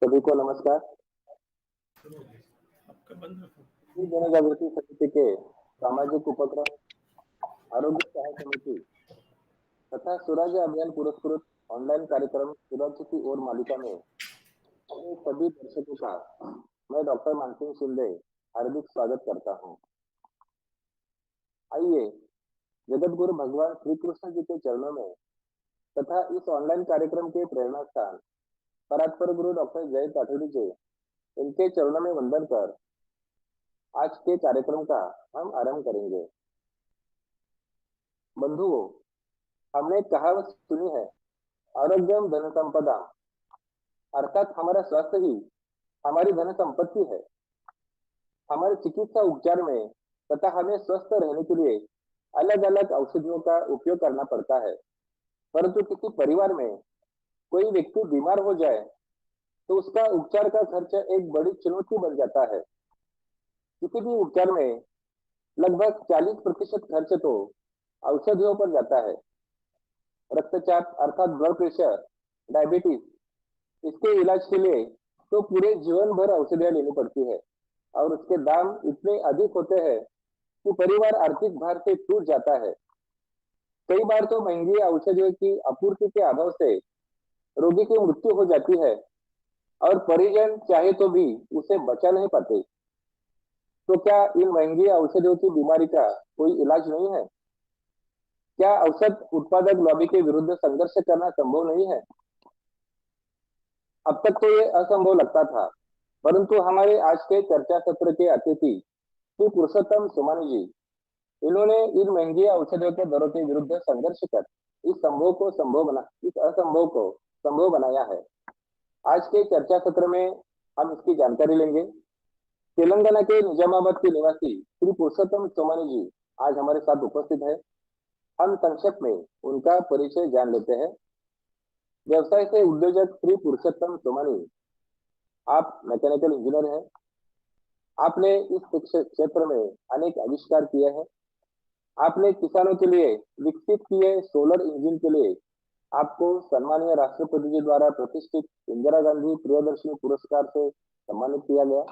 सभी को नमस्कार। जनजागृति समिति के सामाजिक उपक्रम आरोग्य सहाय समिति तथा स्वराज्य अभियान पुरस्कृत ऑनलाइन कार्यक्रम स्वराज्य की ओर मालिका में अपने सभी दर्शकों का मैं डॉक्टर मानसिंह शिंदे हार्दिक स्वागत करता हूं। आइए जगत गुरु भगवान श्री कृष्ण जी के चरणों में तथा इस ऑनलाइन कार्यक्रम के प्रेरणा स्थान परात्पर गुरु डॉक्टर जय पाठोरी जी इनके चरणों में वंदन कर आज के कार्यक्रम का हम आरंभ करेंगे। बंधुओं, हमने कहावत सुनी है, आरोग्यम धन संपदा, अर्थात हमारा स्वास्थ्य ही हमारी धन संपत्ति है। हमारे चिकित्सा उपचार में तथा हमें स्वस्थ रहने के लिए अलग अलग औषधियों का उपयोग करना पड़ता है, परंतु किसी परिवार में कोई व्यक्ति बीमार हो जाए तो उसका उपचार का खर्च एक बड़ी चुनौती बन जाता है। किसी भी उपचार में लगभग 40% खर्च तो औषधियों पर जाता है। रक्तचाप अर्थात ब्लड प्रेशर, डायबिटीज, इसके इलाज के लिए तो पूरे जीवन भर औषधियां लेनी पड़ती है और उसके दाम इतने अधिक होते हैं कि परिवार आर्थिक भार से टूट जाता है। कई बार तो महंगी औषधियों की आपूर्ति के अभाव से रोगी की मृत्यु हो जाती है और परिजन चाहे तो भी उसे बचा नहीं पाते। तो क्या इन महंगी औषधियों की बीमारी का कोई इलाज नहीं है? क्या औषध उत्पादक लॉबी के विरुद्ध संघर्ष करना संभव नहीं है? अब तक तो ये असंभव लगता था, परंतु हमारे आज के चर्चा सत्र के अतिथि श्री पुरुषोत्तम सोमानी जी, इन्होंने इन महंगी औषधियों के दरों के विरुद्ध संघर्ष कर इस असंभव को संभव बनाया है। आज के चर्चा सत्र में हम इसकी जानकारी लेंगे। तेलंगाना के निजामाबाद के निवासी श्री पुरुषोत्तम सोमानी जी आज हमारे साथ उपस्थित है। हम संक्षेप में उनका परिचय जान लेते हैं। व्यवसाय से उद्योजक श्री पुरुषोत्तम सोमानी, आप मैकेनिकल इंजीनियर हैं। आपने इस क्षेत्र में अनेक आविष्कार किए हैं। आपने किसानों के लिए विकसित किए सोलर इंजन के लिए आपको सम्मानीय राष्ट्रपति जी द्वारा प्रतिष्ठित इंदिरा गांधी प्रियदर्शनी पुरस्कार से सम्मानित किया गया।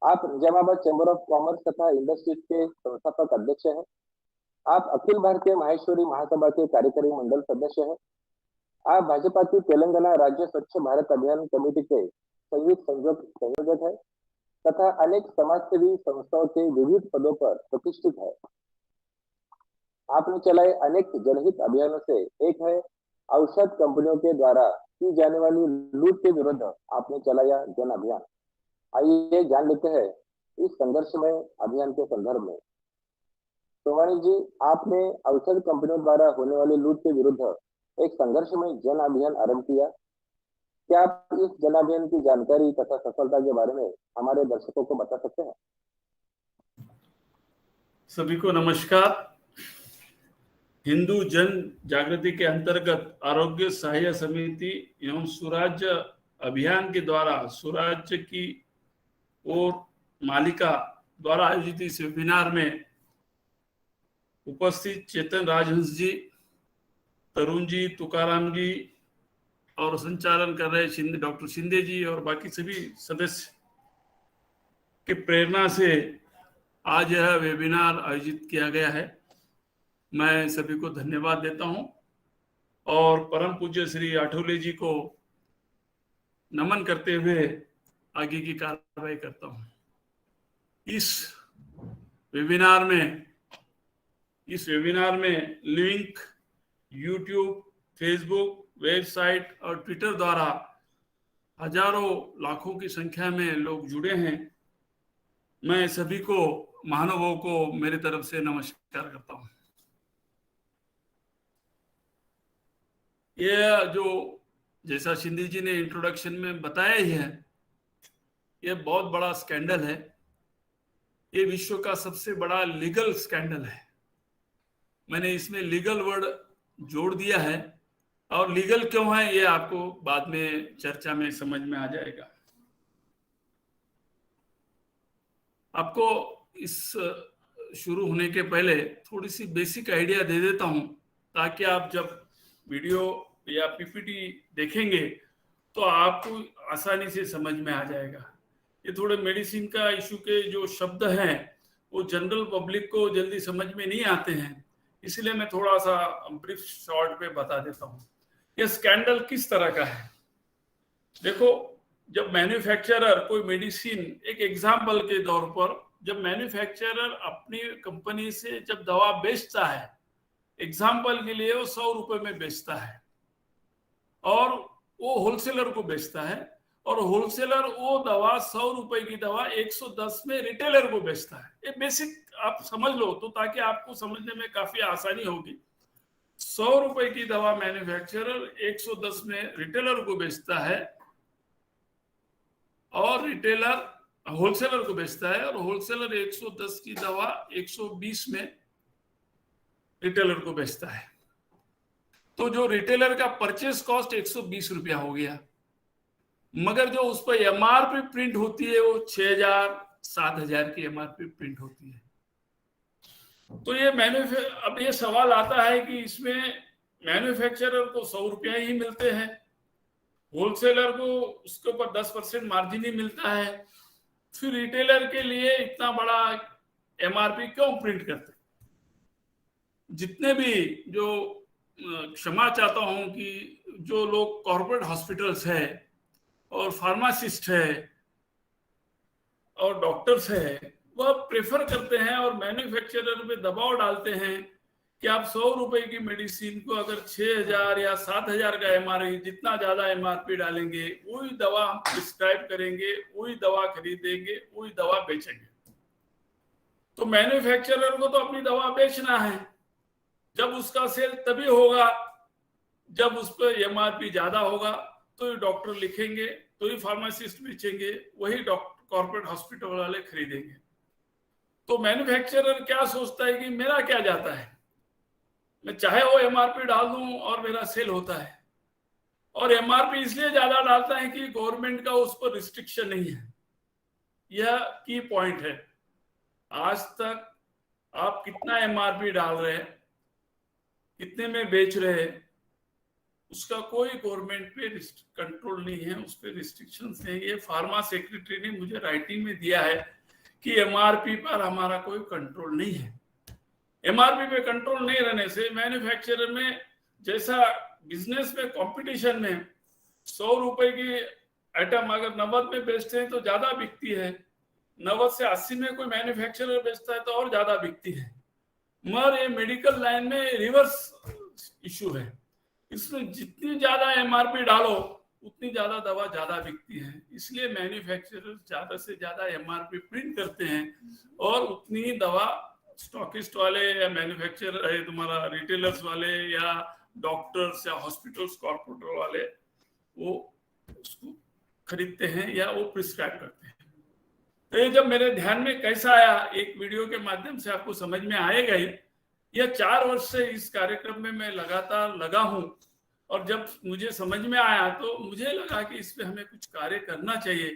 आप निजामाबाद चैम्बर ऑफ कॉमर्स तथा इंडस्ट्रीज के संस्थापक अध्यक्ष हैं। आप अखिल भारतीय माहेश्वरी महासभा के कार्यकारी मंडल सदस्य हैं। आप भाजपा की तेलंगाना राज्य स्वच्छ भारत अभियान कमेटी के संयुक्त संयोजक है तथा अनेक समाजसेवी संस्थाओं के विविध पदों पर प्रतिष्ठित है। आपने चलाए अनेक जनहित अभियानों से एक है औषध कंपनियों के द्वारा की जाने वाली लूट के विरुद्ध आपने चलाया जन अभियान। आइए जान लेते हैं इस संघर्ष में अभियान के संदर्भ में। सोमानी जी, आपने औषध कंपनियों द्वारा होने वाली लूट के विरुद्ध एक संघर्ष में जन अभियान आरंभ किया। क्या आप इस जन अभियान की जानकारी तथा सफलता के बारे में हमारे दर्शकों को बता सकते हैं? सभी को नमस्कार। हिंदू जन जागृति के अंतर्गत आरोग्य सहाय्य समिति एवं स्वराज्य अभियान के द्वारा स्वराज्य की ओर मालिका द्वारा आयोजित इस वेबिनार में उपस्थित चेतन राजहंस जी, तरुण जी, तुकाराम जी और संचालन कर रहे डॉक्टर शिंदे जी और बाकी सभी सदस्य के प्रेरणा से आज यह वेबिनार आयोजित किया गया है। मैं सभी को धन्यवाद देता हूं और परम पूज्य श्री आठवले जी को नमन करते हुए आगे की कार्रवाई करता हूं। इस वेबिनार में लिंक यूट्यूब, फेसबुक, वेबसाइट और ट्विटर द्वारा हजारों लाखों की संख्या में लोग जुड़े हैं। मैं सभी को महानुभावों को मेरी तरफ से नमस्कार करता हूं। ये जो जैसा शिंदे जी ने इंट्रोडक्शन में बताया ही है, ये बहुत बड़ा स्कैंडल है। ये विश्व का सबसे बड़ा लीगल स्कैंडल है। मैंने इसमें लीगल वर्ड जोड़ दिया है और लीगल क्यों है ये आपको बाद में चर्चा में समझ में आ जाएगा। आपको इस शुरू होने के पहले थोड़ी सी बेसिक आइडिया दे देता हूं ताकि आप जब वीडियो या पीपीटी देखेंगे तो आपको आसानी से समझ में आ जाएगा। ये थोड़े मेडिसिन का इशू के जो शब्द हैं वो जनरल पब्लिक को जल्दी समझ में नहीं आते हैं, इसलिए मैं थोड़ा सा ब्रीफ शॉर्ट पे बता देता हूँ। ये स्कैंडल किस तरह का है, देखो, जब मैन्युफैक्चरर कोई मेडिसिन, एक एग्जाम्पल के तौर पर, जब मैन्युफैक्चरर अपनी कंपनी से जब दवा बेचता है, एग्जाम्पल के लिए वो 100 रुपए में बेचता है और वो होलसेलर को बेचता है, और होलसेलर वो दवा 100 रुपए की दवा 110 में रिटेलर को बेचता है। ये बेसिक आप समझ लो तो, ताकि आपको समझने में काफी आसानी होगी। 100 रुपए की दवा मैन्युफैक्चरर 110 में रिटेलर को बेचता है, और रिटेलर होलसेलर को बेचता है, और होलसेलर 110 की दवा 120 में रिटेलर को बेचता है। तो जो रिटेलर का परचेस कॉस्ट 120 रुपया हो गया, मगर जो उस पर एमआरपी प्रिंट होती है वो 6000 7000 की एमआरपी प्रिंट होती है। तो ये अब ये सवाल आता है कि इसमें मैन्युफैक्चरर को 100 रुपया ही मिलते हैं, होलसेलर को उसके ऊपर 10% मार्जिन ही मिलता है, फिर रिटेलर के लिए इतना बड़ा एमआरपी क्यों प्रिंट करते? जितने भी जो, क्षमा चाहता हूं कि जो लोग कॉर्पोरेट हॉस्पिटल्स है और फार्मासिस्ट है और डॉक्टर्स है, वह प्रेफर करते हैं और मैन्युफैक्चरर पे दबाव डालते हैं कि आप 100 रुपए की मेडिसिन को अगर 6000 या 7000 का एमआरपी, जितना ज्यादा एमआरपी डालेंगे वही दवा हम प्रिस्क्राइब करेंगे, वही दवा खरीदेंगे, वही दवा बेचेंगे। तो मैन्युफैक्चरर को तो अपनी दवा बेचना है, जब उसका सेल तभी होगा जब उस पर एमआरपी ज्यादा होगा, तो ये डॉक्टर लिखेंगे, तो ही फार्मासिस्ट बेचेंगे, वही डॉक्टर कॉर्पोरेट हॉस्पिटल वाले खरीदेंगे। तो मैन्युफैक्चरर क्या सोचता है कि मेरा क्या जाता है, मैं चाहे वो एमआरपी डाल दूं और मेरा सेल होता है। और एमआरपी इसलिए ज्यादा डालता है कि गवर्नमेंट का उस पर रिस्ट्रिक्शन नहीं है। यह की पॉइंट है। आज तक आप कितना एमआरपी डाल रहे हैं, कितने में बेच रहे हैं, उसका कोई गवर्नमेंट पे कंट्रोल नहीं है, उस पर रिस्ट्रिक्शंस नहीं है। ये फार्मा सेक्रेटरी ने मुझे राइटिंग में दिया है कि एमआरपी पर हमारा कोई कंट्रोल नहीं है। एमआरपी पे कंट्रोल नहीं रहने से मैन्युफैक्चरर में, जैसा बिजनेस में कंपटीशन में 100 रुपए की आइटम अगर 90 में बेचते हैं तो ज्यादा बिकती है, 90 से 80 में कोई मैन्युफैक्चरर बेचता है तो और ज्यादा बिकती है। मगर ये मेडिकल लाइन में रिवर्स इशू है, इसमें जितनी ज्यादा एमआरपी डालो उतनी ज्यादा दवा ज्यादा बिकती है, इसलिए मैन्युफैक्चरर ज्यादा से ज्यादा एमआरपी प्रिंट करते हैं और उतनी दवा स्टॉकिस्ट वाले या मैन्युफैक्चरर, तुम्हारा रिटेलर्स वाले या डॉक्टर्स या हॉस्पिटल्स कॉर्पोरेट वाले वो उसको खरीदते हैं या वो प्रिस्क्राइब करते हैं। तो ये जब मेरे ध्यान में कैसा आया, एक वीडियो के माध्यम से आपको समझ में आएगा ही। यह 4 वर्ष से इस कार्यक्रम में मैं लगातार लगा हूं, और जब मुझे समझ में आया तो मुझे लगा कि इस पे हमें कुछ कार्य करना चाहिए,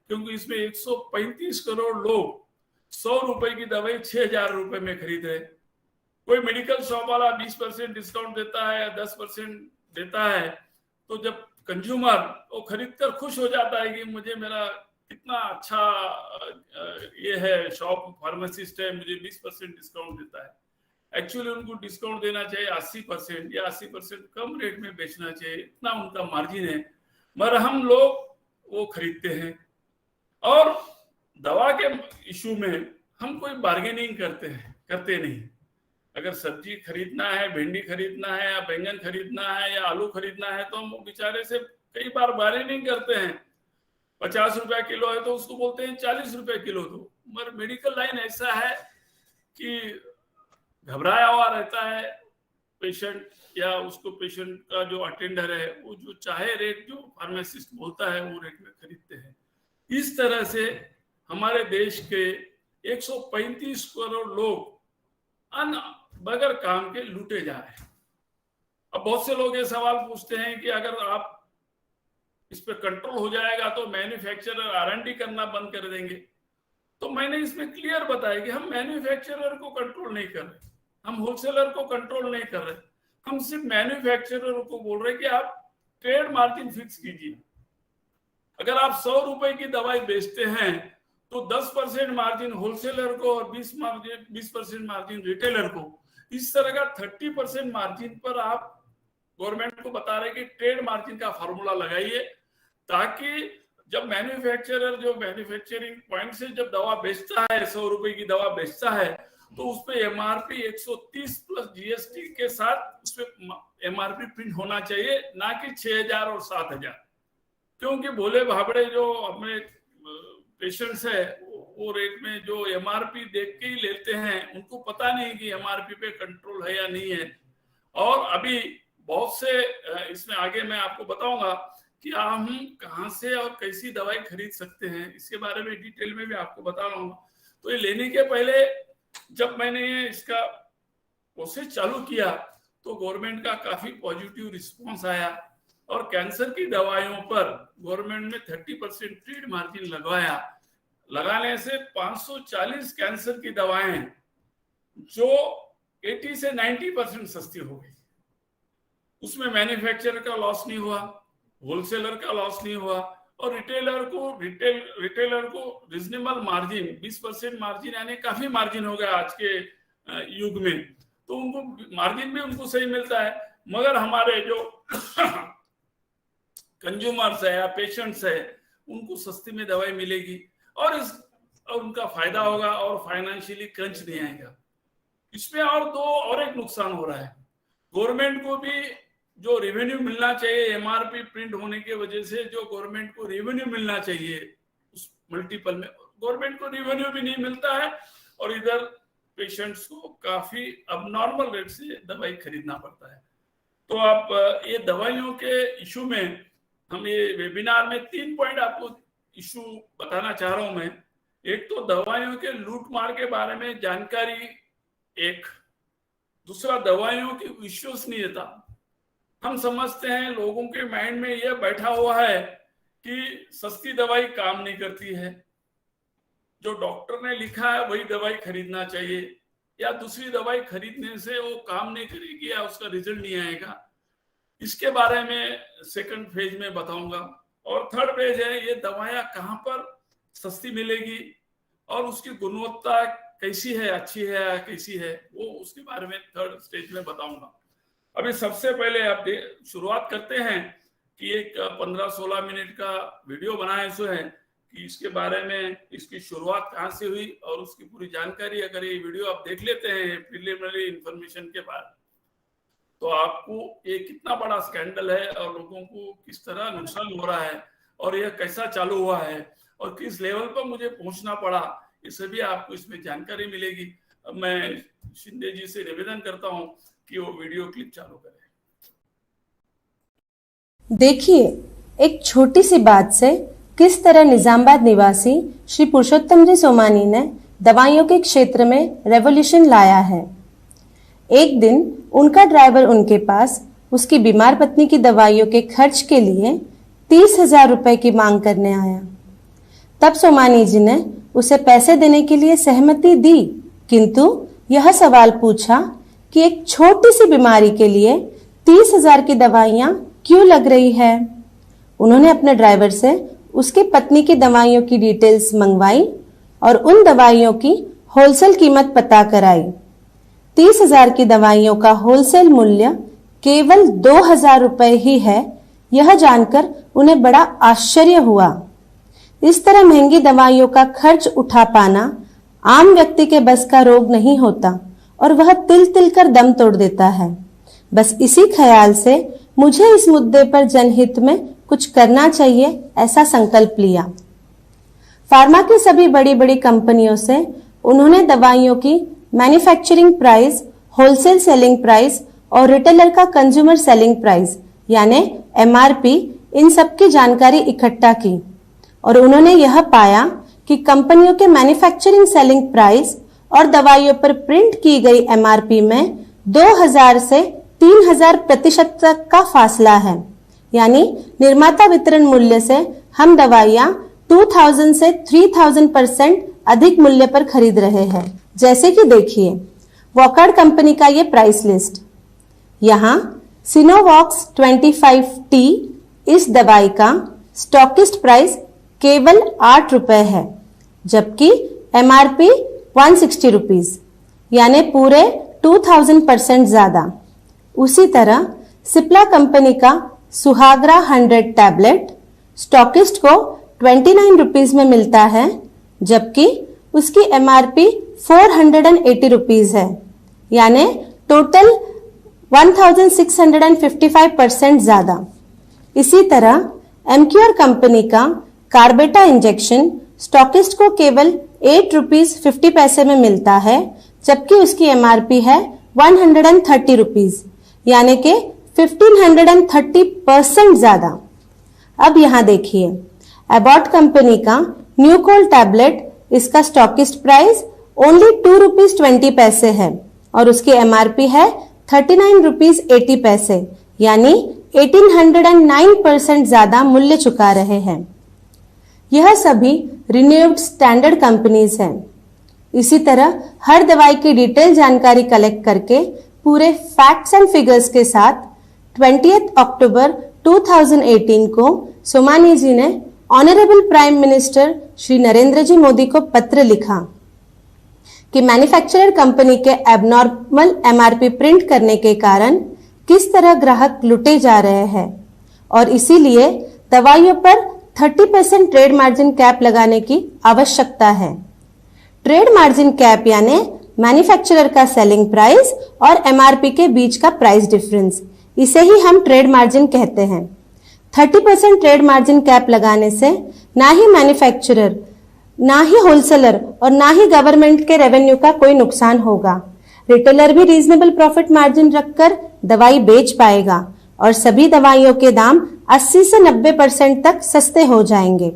क्योंकि इसमें 135 करोड़ लोग 100 रुपए की दवाई 6000 रुपए में खरीद रहे। कोई मेडिकल शॉप वाला 20% डिस्काउंट देता है या 10% देता है, तो जब कंज्यूमर वो खरीद कर खुश हो जाता है कि मुझे मेरा कितना अच्छा ये है, शॉप फार्मासिस्ट है, मुझे 20% डिस्काउंट देता है। एक्चुअली उनको डिस्काउंट देना चाहिए 80% या 80% कम रेट में बेचना चाहिए, इतना उनका मार्जिन है, मगर हम लोग वो खरीदते हैं। और दवा के इशू में हम कोई बार्गेनिंग करते नहीं। अगर सब्जी खरीदना है, भिंडी खरीदना है या बैंगन खरीदना है या आलू खरीदना है, तो हम बेचारे से कई बार बार्गेनिंग करते हैं। 50 रुपया किलो है तो उसको बोलते हैं 40 रुपए किलो दो। मगर मेडिकल लाइन ऐसा है कि घबराया हुआ रहता है पेशेंट, या उसको पेशेंट का जो अटेंडर है वो जो चाहे रेट जो फार्मासिस्ट बोलता है वो रेट में खरीदते हैं। इस तरह से हमारे देश के 135 करोड़ लोग बगैर काम के लूटे जा रहे हैं। अब बहुत से लोग ये सवाल पूछते हैं कि अगर आप इस पे कंट्रोल हो जाएगा तो मैन्युफैक्चरर R&D करना बंद कर देंगे। तो मैंने इसमें क्लियर बताया कि हम मैन्युफैक्चरर को कंट्रोल नहीं कर रहे, हम होलसेलर को कंट्रोल नहीं कर रहे, हम सिर्फ मैन्युफैक्चरर को बोल रहे कि आप ट्रेड मार्जिन फिक्स कीजिए। अगर आप 100 रुपए की दवाई बेचते हैं तो 10% मार्जिन होलसेलर को और 20% मार्जिन रिटेलर को, इस तरह का 30% मार्जिन पर आप गवर्नमेंट को बता रहे कि ट्रेड मार्जिन का फॉर्मूला लगाइए, ताकि जब मैन्युफैक्चरर जो मैन्युफैक्चरिंग पॉइंट से जब दवा बेचता है, 100 रुपए की दवा बेचता है, तो उस पे एमआरपी 130 प्लस जीएसटी के साथ उस पे एमआरपी प्रिंट होना चाहिए, ना कि 6000 और 7000। क्योंकि भोले भाबड़े जो अपने पेशेंट्स है वो रेट में जो एमआरपी देख के ही लेते हैं, उनको पता नहीं कि एमआरपी पे कंट्रोल है या नहीं है। और अभी बहुत से इसमें आगे मैं आपको बताऊंगा कि हम कहां से और कैसी दवाई खरीद सकते हैं, इसके बारे में डिटेल में भी आपको बता रहा हूँ। तो ये लेने के पहले जब मैंने इसका प्रोसेस चालू किया तो गवर्नमेंट का काफी पॉजिटिव रिस्पॉन्स आया, और कैंसर की दवाइयों पर गवर्नमेंट ने 30% ट्रेड मार्जिन लगवाया। लगाने से 540 कैंसर की दवाएं जो 80 से 90% सस्ती हो गई। उसमें मैन्युफैक्चरर का लॉस नहीं हुआ, होलसेलर का लॉस नहीं हुआ, और रिटेलर को रीजनेबल मार्जिन 20% मार्जिन, यानी काफी मार्जिन हो गया आज के युग में, तो उनको मार्जिन भी उनको सही मिलता है। मगर हमारे जो कंज्यूमर्स है या पेशेंट्स है, उनको सस्ती में दवाई मिलेगी और उनका फायदा होगा और फाइनेंशियली क्रंच नहीं आएगा। इसमें और एक नुकसान हो रहा है, गवर्नमेंट को भी जो रेवेन्यू मिलना चाहिए एमआरपी प्रिंट होने की वजह से, जो गवर्नमेंट को रेवेन्यू मिलना चाहिए उस मल्टीपल में गवर्नमेंट को रेवेन्यू भी नहीं मिलता है, और इधर पेशेंट्स को काफी अबनॉर्मल रेट से दवाई खरीदना पड़ता है। तो आप ये दवाइयों के इशू में हम ये वेबिनार में 3 पॉइंट आपको इशू बताना चाह रहा हूं मैं। एक तो दवाइयों के लूट मार के बारे में जानकारी, एक दूसरा दवाइयों की विश्वसनीयता। हम समझते हैं, लोगों के माइंड में यह बैठा हुआ है कि सस्ती दवाई काम नहीं करती है, जो डॉक्टर ने लिखा है वही दवाई खरीदना चाहिए, या दूसरी दवाई खरीदने से वो काम नहीं करेगी या उसका रिजल्ट नहीं आएगा। इसके बारे में सेकंड फेज में बताऊंगा। और थर्ड फेज है, ये दवाइयां कहां पर सस्ती मिलेगी और उसकी गुणवत्ता कैसी है, अच्छी है या कैसी है, वो उसके बारे में थर्ड स्टेज में बताऊंगा। अभी सबसे पहले आप शुरुआत करते हैं कि एक 15-16 मिनट का वीडियो बनाया सो है कि इसके बारे में, इसकी शुरुआत कहाँ से हुई और उसकी पूरी जानकारी अगर ये वीडियो आप देख लेते हैं प्रिलिमिनरी इंफॉर्मेशन के बाद, तो आपको ये कितना बड़ा स्कैंडल है और लोगों को किस तरह नुकसान हो रहा है और यह कैसा चालू हुआ है और किस लेवल पर मुझे पहुंचना पड़ा, ये सभी आपको इसमें जानकारी मिलेगी। अब मैं शिंदे जी से निवेदन करता हूं कि वो वीडियो क्लिप चालू करें। देखिए, एक छोटी सी बात से किस तरह निजामाबाद निवासी श्री पुरुषोत्तम जी सोमानी ने दवाइयों के क्षेत्र में रेवोल्यूशन लाया है। एक दिन उनका ड्राइवर उनके पास उसकी बीमार पत्नी की दवाइयों के खर्च के लिए 30,000 रुपए की मांग करने आया। तब सोमानी जी ने उसे पैसे देने के लिए सहमति दी, किंतु यह सवाल पूछा कि एक छोटी सी बीमारी के लिए 30,000 की दवाइयां क्यों लग रही है। उन्होंने अपने ड्राइवर से उसकी पत्नी की दवाइयों की डिटेल्स मंगवाई और उन दवाइयों की होलसेल कीमत पता कराई। 30,000 की दवाइयों का होलसेल मूल्य केवल 2,000 रुपए ही है। यह जानकर उन्हें बड़ा आश्चर्य हुआ। इस तरह महंगी दवाइयों का खर्च उठा पाना आम व्यक्ति के बस का रोग नहीं होता और वह तिल तिल कर दम तोड़ देता है। बस इसी ख्याल से मुझे इस मुद्दे पर जनहित में कुछ करना चाहिए, ऐसा संकल्प लिया। फार्मा की सभी बड़ी बड़ी कंपनियों से उन्होंने दवाइयों की manufacturing price, wholesale selling price और रिटेलर का कंज्यूमर सेलिंग प्राइस यानी एमआरपी, इन सब की जानकारी इकट्ठा की और उन्होंने यह पाया कि कंपनियों के मैन्युफैक्चरिंग सेलिंग प्राइस और दवाइयों पर प्रिंट की गई एमआरपी में 2,000 से 3,000% तक का फासला है। यानी निर्माता वितरण मूल्य से हम दवाइयां 2,000 से 3,000% अधिक मूल्य पर खरीद रहे हैं। जैसे कि देखिए, वॉकहार्ट कंपनी का ये प्राइस लिस्ट। यहाँ सिनोवॉक्स 25T इस दवाई का स्टॉकिस्ट प्राइस केवल 8 रुपए है, जबकि MRP 160 रुपीज, यानी पूरे 2000% ज्यादा। उसी तरह सिप्ला कंपनी का सुहागरा 100 टैबलेट स्टॉकिस्ट को 29 रुपीज में मिलता है, जबकि उसकी MRP 480 रुपीज है, यानी टोटल 1655% ज्यादा। इसी तरह एमक्यूआर कंपनी का कार्बेटा इंजेक्शन स्टॉकिस्ट को केवल 8 रुपीज 50 पैसे में मिलता है, जबकि उसकी MRP है 130 रुपीज, यानी कि 1530% ज्यादा। अब यहां देखिए, एबॉट कंपनी का न्यूकोल टैबलेट, इसका स्टॉकिस्ट प्राइस ओनली 2 रुपीज 20 पैसे है और उसकी MRP है 39 रुपीज 80 पैसे, यानी 1809% ज्यादा मूल्य चुका रहे हैं। यह सभी रिन्यूड स्टैंडर्ड कंपनीज हैं। इसी तरह हर दवाई की डिटेल जानकारी कलेक्ट करके पूरे फैक्ट्स एंड फिगर्स के साथ 20 अक्टूबर 2018 को सोमानी जी ने honourable prime minister Shri Narendra ji Modi को पत्र लिखा कि मैन्युफैक्चरर कंपनी के एबनॉर्मल MRP प्रिंट करने के कारण किस तरह ग्राहक लुटे जा रहे हैं और इसीलिए दवाइयों पर 30% ट्रेड मार्जिन कैप लगाने की आवश्यकता है। ट्रेड मार्जिन कैप यानी मैन्युफैक्चरर का सेलिंग प्राइस और MRP के बीच का प्राइस डिफरेंस, इसे ही हम ट्रेड मार्जिन कहते हैं। 30% ट्रेड मार्जिन कैप लगाने से ना ही मैन्युफैक्चरर, ना ही होलसेलर और ना ही गवर्नमेंट के रेवेन्यू का कोई नुकसान होगा। रिटेलर भी रीजनेबल प्रॉफिट मार्जिन रखकर दवाई बेच पाएगा और सभी दवाइयों के दाम 80 से 90% तक सस्ते हो जाएंगे।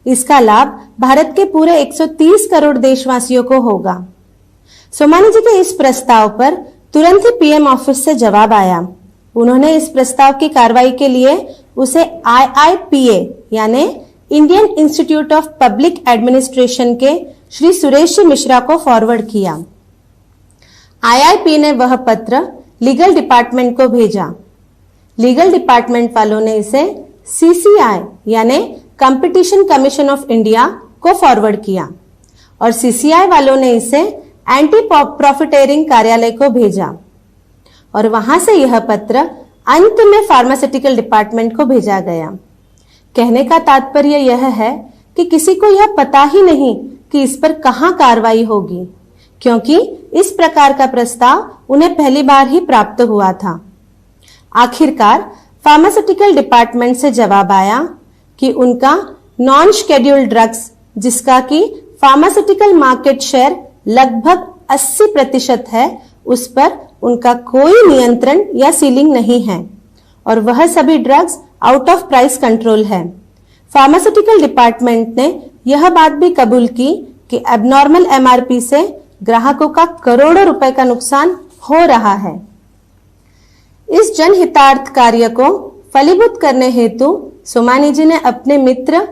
इसका लाभ भारत के पूरे 130 करोड़ देशवासियों को होगा। सोमानी जी के इस प्रस्ताव पर तुरंत ही PM ऑफिस से जवाब आया। उन्होंने इस प्रस्ताव की कार्रवाई के लिए उसे IIPA यानी Indian institute of public administration के श्री सुरेश मिश्रा को फॉरवर्ड किया। IIP ने वह पत्र लीगल डिपार्टमेंट को भेजा। लीगल डिपार्टमेंट वालों ने इसे CCI यानी कंपटीशन कमीशन ऑफ इंडिया को फॉरवर्ड किया और CCI वालों ने इसे एंटी प्रॉफिटेरिंग कार्यालय को भेजा और वहां से यह पत्र अंत में फार्मास्यूटिकल डिपार्टमेंट को भेजा गया। कहने का तात्पर्य यह है कि किसी को यह पता ही नहीं कि इस पर कहां कार्रवाई होगी, क्योंकि इस प्रकार का प्रस्ताव उन्हें पहली बार ही प्राप्त हुआ था। आखिरकार फार्मास्यूटिकल डिपार्टमेंट से जवाब आया कि उनका नॉन शेड्यूल्ड ड्रग्स, जिसका कि फार्मास्यूटिकल मार्केट शेयर लगभग 80% है, उस पर उनका कोई नियंत्रण या सीलिंग नहीं है और वह सभी drugs out of price control है। फार्मास्यूटिकल डिपार्टमेंट ने यह बात भी कबूल की कि एबनॉर्मल MRP से ग्राहकों का करोड़ों रुपए का नुकसान हो रहा है। इस जनहितार्थ कार्य को फलीभूत करने हेतु सोमानी जी ने अपने मित्र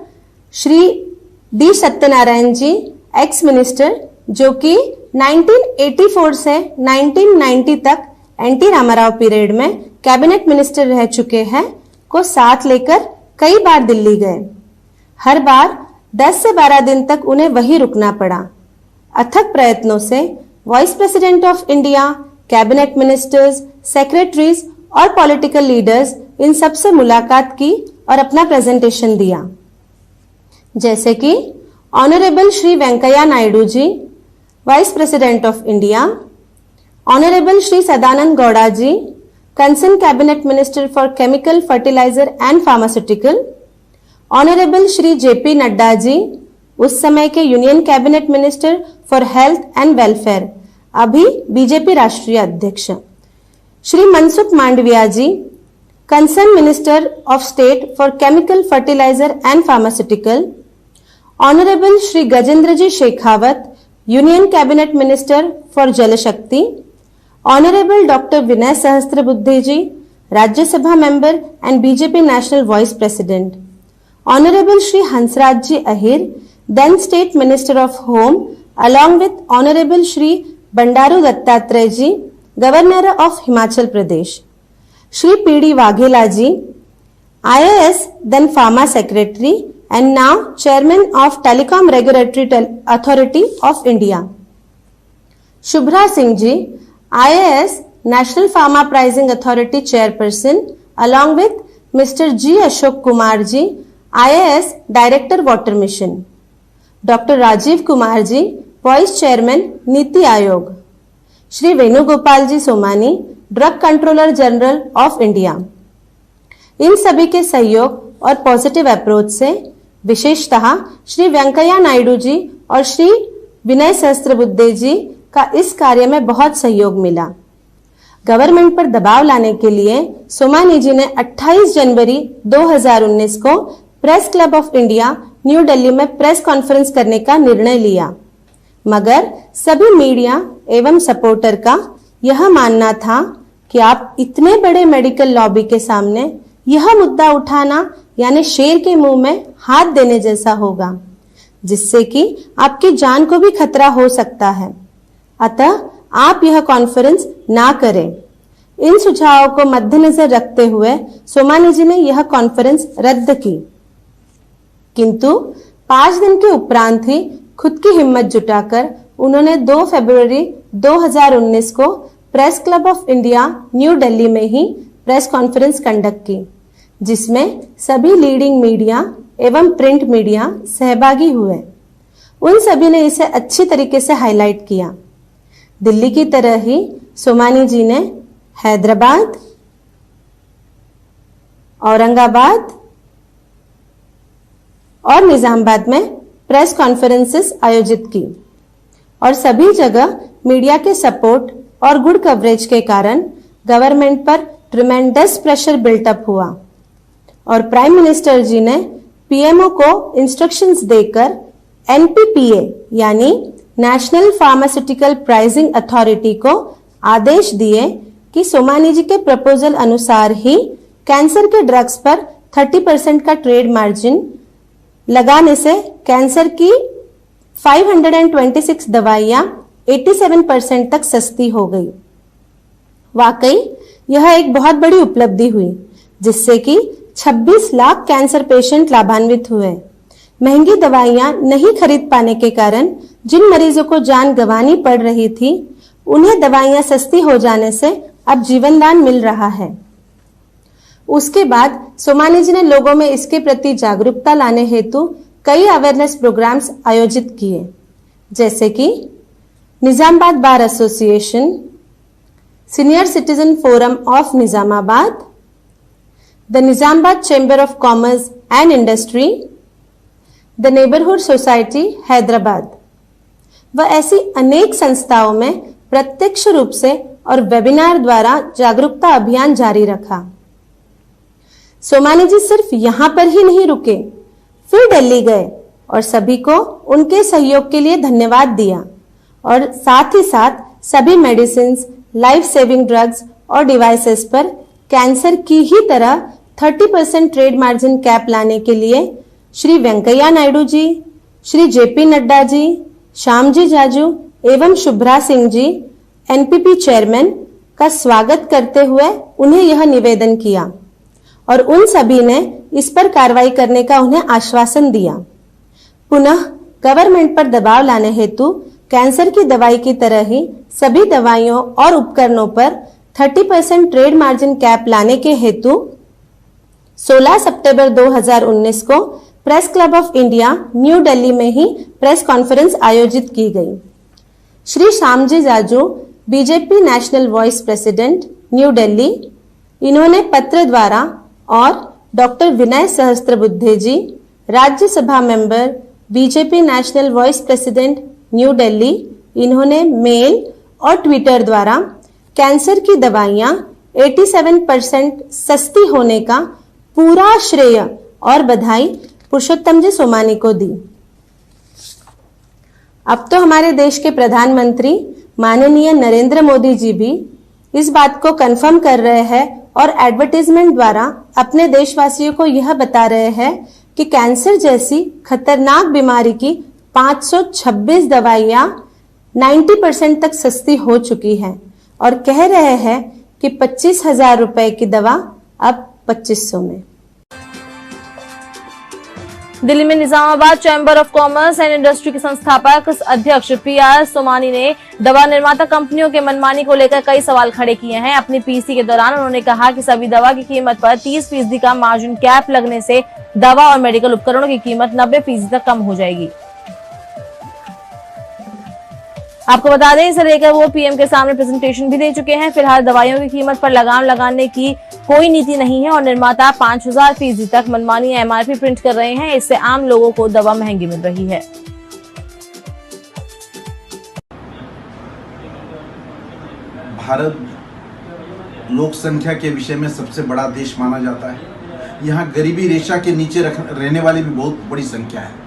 श्री D सत्यनारायण जी, एक्स मिनिस्टर, जो कि 1984 से 1990 तक NT रामाराव पीरियड में कैबिनेट मिनिस्टर रह चुके हैं, को साथ लेकर कई बार दिल्ली गए। हर बार 10 से 12 दिन तक उन्हें वहीं रुकना पड़ा। अथक प्रयत्नों से vice president of India, cabinet ministers, secretaries और पॉलिटिकल लीडर्स, इन सब से मुलाकात की और अपना प्रेजेंटेशन दिया। जैसे कि honourable Shri Venkaiah Naidu ji, vice president of India, honourable Shri Sadananda Gowda ji, concern cabinet minister for chemical, fertiliser and pharmaceutical, honourable Shri JP Nadda ji, उस समय के union cabinet minister for health and welfare, अभी BJP राष्ट्रीय अध्यक्ष, Shri Mansukh Mandaviya ji, concern minister of state for chemical, fertiliser and pharmaceutical, honourable Shri Gajendra ji Shekhawat, union cabinet minister for Jal Shakti, honourable doctor Vinay Sahasrabuddhe ji, Rajya Sabha member and BJP national vice president, honourable Shri Hansraj ji Ahir, then state minister of home, along with honorable Shri Bandaru Dattatreya ji, governor of Himachal Pradesh, Shri PD Vaghela ji, IAS, then Pharma Secretary, and now Chairman of Telecom Regulatory Authority of India. Shubhra Singh ji, IAS, National Pharma Pricing Authority Chairperson, along with Mr. G. Ashok Kumar ji, IAS, Director Water Mission. Dr. Rajiv Kumar ji, Vice Chairman, Niti Aayog. Shri Venugopal ji Somani, drug controller general of India. इन सभी के सहयोग और positive approach से विशेषतः श्री वेंकैया नायडू जी और श्री विनय सहस्त्रबुद्धे जी का इस कार्य में बहुत सहयोग मिला। गवर्नमेंट पर दबाव लाने के लिए सोमानी जी ने 28 जनवरी 2019 को press club of India new Delhi में प्रेस कॉन्फ्रेंस करने का निर्णय लिया, मगर सभी मीडिया एवं सपोर्टर का यह मानना था कि आप इतने बड़े मेडिकल लॉबी के सामने यह मुद्दा उठाना यानी शेर के मुंह में हाथ देने जैसा होगा, जिससे कि आपकी जान को भी खतरा हो सकता है। अतः आप यह कॉन्फ्रेंस ना करें। इन सुझावों को मद्देनजर रखते हुए सोमानी जी ने यह कॉन्फ्रेंस रद्द की, किंतु 5 दिन के उपरांत ही खुद की हिम्मत जुटाकर उन्होंने 2 फरवरी 2019 को press club of India new Delhi में ही प्रेस कॉन्फ्रेंस कंडक्ट की, जिसमें सभी लीडिंग मीडिया एवं प्रिंट मीडिया सहभागी हुए। उन सभी ने इसे अच्छी तरीके से हाईलाइट किया। दिल्ली की तरह ही सोमानी जी ने हैदराबाद, औरंगाबाद और निजामाबाद में प्रेस कॉन्फ्रेंसेस आयोजित की और सभी जगह मीडिया के सपोर्ट और गुड कवरेज के कारण गवर्नमेंट पर ट्रिमेंडस प्रेशर बिल्टअप हुआ और प्राइम मिनिस्टर जी ने पीएमओ को इंस्ट्रक्शंस देकर एनपीपीए यानी नेशनल फार्मास्यूटिकल प्राइसिंग अथॉरिटी को आदेश दिए कि सोमानी जी के प्रपोजल अनुसार ही कैंसर के ड्रग्स पर 30% का ट्रेड मार्जिन लगाने से कैंसर की 526 दवाइयां 87% तक सस्ती हो गई। वाकई यह एक बहुत बड़ी उपलब्धि हुई, जिससे कि 26 लाख कैंसर पेशेंट लाभान्वित हुए। महंगी दवाइयां नहीं खरीद पाने के कारण जिन मरीजों को जान गंवानी पड़ रही थी, उन्हें दवाइयां सस्ती हो जाने से अब जीवनदान मिल रहा है। उसके बाद सोमानी जी ने लोगों में इसके प्रति जागरूकता लाने हेतु कई अवेयरनेस प्रोग्राम्स आयोजित किए, जैसे कि Nizamabad bar association, senior citizen forum of Nizamabad, the Nizamabad chamber of commerce and industry, the neighbourhood society Hyderabad व ऐसी अनेक संस्थाओं में प्रत्यक्ष रूप से और वेबिनार द्वारा जागरूकता अभियान जारी रखा। सोमानी जी सिर्फ यहां पर ही नहीं रुके, फिर दिल्ली गए और सभी को उनके सहयोग के लिए धन्यवाद दिया और साथ ही साथ सभी मेडिसिन, लाइफ सेविंग ड्रग्स और डिवाइसेस पर कैंसर की ही तरह 30% ट्रेड मार्जिन कैप लाने के लिए श्री वेंकैया नायडू जी, श्री जेपी नड्डा जी, श्यामजी जाजू एवं शुभ्रा सिंह जी एनपीपी चेयरमैन का स्वागत करते हुए उन्हें यह निवेदन किया और उन सभी ने इस पर कार्रवाई करने का उन्हें आश्वासन दिया। पुनः गवर्नमेंट पर दबाव लाने हेतु कैंसर की दवाई की तरह ही सभी दवाइयों और उपकरणों पर 30% ट्रेड मार्जिन कैप लाने के हेतु 16 सितंबर 2019 को press club of India new Delhi में ही प्रेस कॉन्फ्रेंस आयोजित की गई। Shri Shyamji Jaju, BJP national vice president new Delhi, इन्होंने पत्र द्वारा और doctor Vinay Sahasrabuddhe ji, Rajya Sabha member, BJP national vice president new Delhi, इन्होंने मेल और ट्विटर द्वारा कैंसर की दवाइयां 87% सस्ती होने का पूरा श्रेय और बधाई पुरुषोत्तम जी सोमानी को दी। अब तो हमारे देश के प्रधानमंत्री माननीय नरेंद्र मोदी जी भी इस बात को कंफर्म कर रहे हैं और एडवर्टाइजमेंट द्वारा अपने देशवासियों को यह बता रहे हैं कि कैंसर जैसी खतरनाक बीमारी की 526 दवाइयां 90% तक सस्ती हो चुकी हैं और कह रहे हैं कि 25,000 रुपए की दवा अब 2500 में। दिल्ली में Nizamabad chamber of commerce and industry के संस्थापक अध्यक्ष PR सोमानी ने दवा निर्माता कंपनियों के मनमानी को लेकर कई सवाल खड़े किए हैं। अपनी PC के दौरान उन्होंने कहा कि सभी दवा की कीमत पर 30% का मार्जिन कैप लगने से दवा और मेडिकल उपकरणों की कीमत 90% तक कम हो जाएगी। आपको बता दें, इसे लेकर वो PM के सामने प्रेजेंटेशन भी दे चुके हैं। फिलहाल दवाइयों की कीमत पर लगाम लगाने की कोई नीति नहीं है और निर्माता 5000% तक मनमानी MRP प्रिंट कर रहे हैं। इससे आम लोगों को दवा महंगी मिल रही है। भारत लोक संख्या के विषय में सबसे बड़ा देश माना जाता है। यहाँ गरीबी रेखा के नीचे रहने वाली भी बहुत बड़ी संख्या है।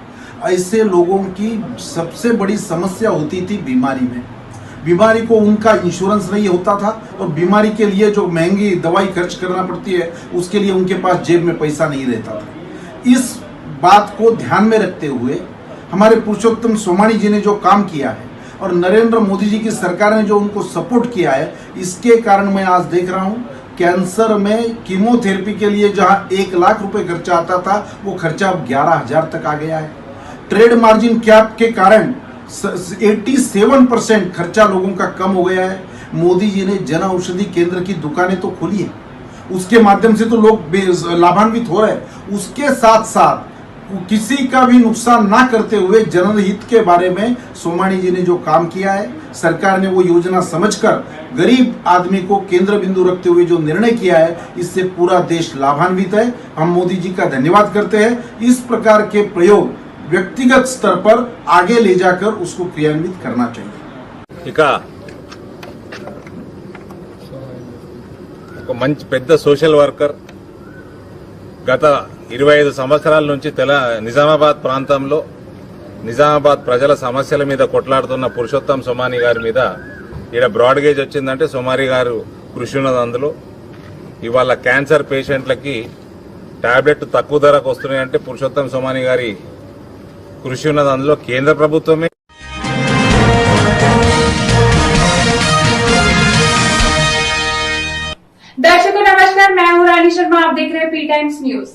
ऐसे लोगों की सबसे बड़ी समस्या होती थी बीमारी में। बीमारी को उनका इंश्योरेंस नहीं होता था और बीमारी के लिए जो महंगी दवाई खर्च करना पड़ती है उसके लिए उनके पास जेब में पैसा नहीं रहता था। इस बात को ध्यान में रखते हुए हमारे पुरुषोत्तम सोमानी जी ने जो काम किया है और नरेंद्र मोदी जी की सरकार ने जो उनको सपोर्ट किया है, इसके कारण मैं आज देख रहा हूँ कैंसर में कीमोथेरेपी के लिए जहाँ 1 लाख रुपए खर्चा आता था वो खर्चा अब 11,000 तक आ गया है। ट्रेड मार्जिन कैप के कारण 87% खर्चा लोगों का कम हो गया है। मोदी जी ने जन औषधि केंद्र की दुकानें तो खोली है, उसके माध्यम से तो लोग लाभान्वित हो रहे हैं। उसके साथ साथ किसी का भी नुकसान ना करते हुए जनहित के बारे में सोमानी जी ने जो काम किया है, सरकार ने वो योजना समझकर गरीब आदमी को केंद्र बिंदु रखते हुए जो निर्णय किया है, इससे पूरा देश लाभान्वित है। हम मोदी जी का धन्यवाद करते हैं। इस प्रकार के प्रयोग व्यक्तिगत स्तर पर आगे ले जाकर उसको क्रियान्वित करना चाहिए। ఇక ఒక మంచి పెద్ద సోషల్ వర్కర్ గత 25 సంవత్సరాల నుంచి నిజామాబాద్ ప్రాంతంలో నిజామాబాద్ ప్రజల సమస్యల మీద కొట్లాడుతున్న పురుషోత్తం సోమాని గారి మీద ఈడ బ్రాడ్ గేజ్ వచ్చిందంటే సోమాని గారు కృషి ఉన్నది అందులో। ఇవాళ క్యాన్సర్ పేషెంట్లకి టాబ్లెట్ తక్కువ ధరకు వస్తున్నాయంటే పురుషోత్తం సోమాని గారి కృషి ఉన్నది అందులో। కేంద్ర ప్రభుత్వమే दर्शकों नमस्कार, मैं हूं रानी शर्मा, आप देख रहे हैं पी टाइम्स न्यूज।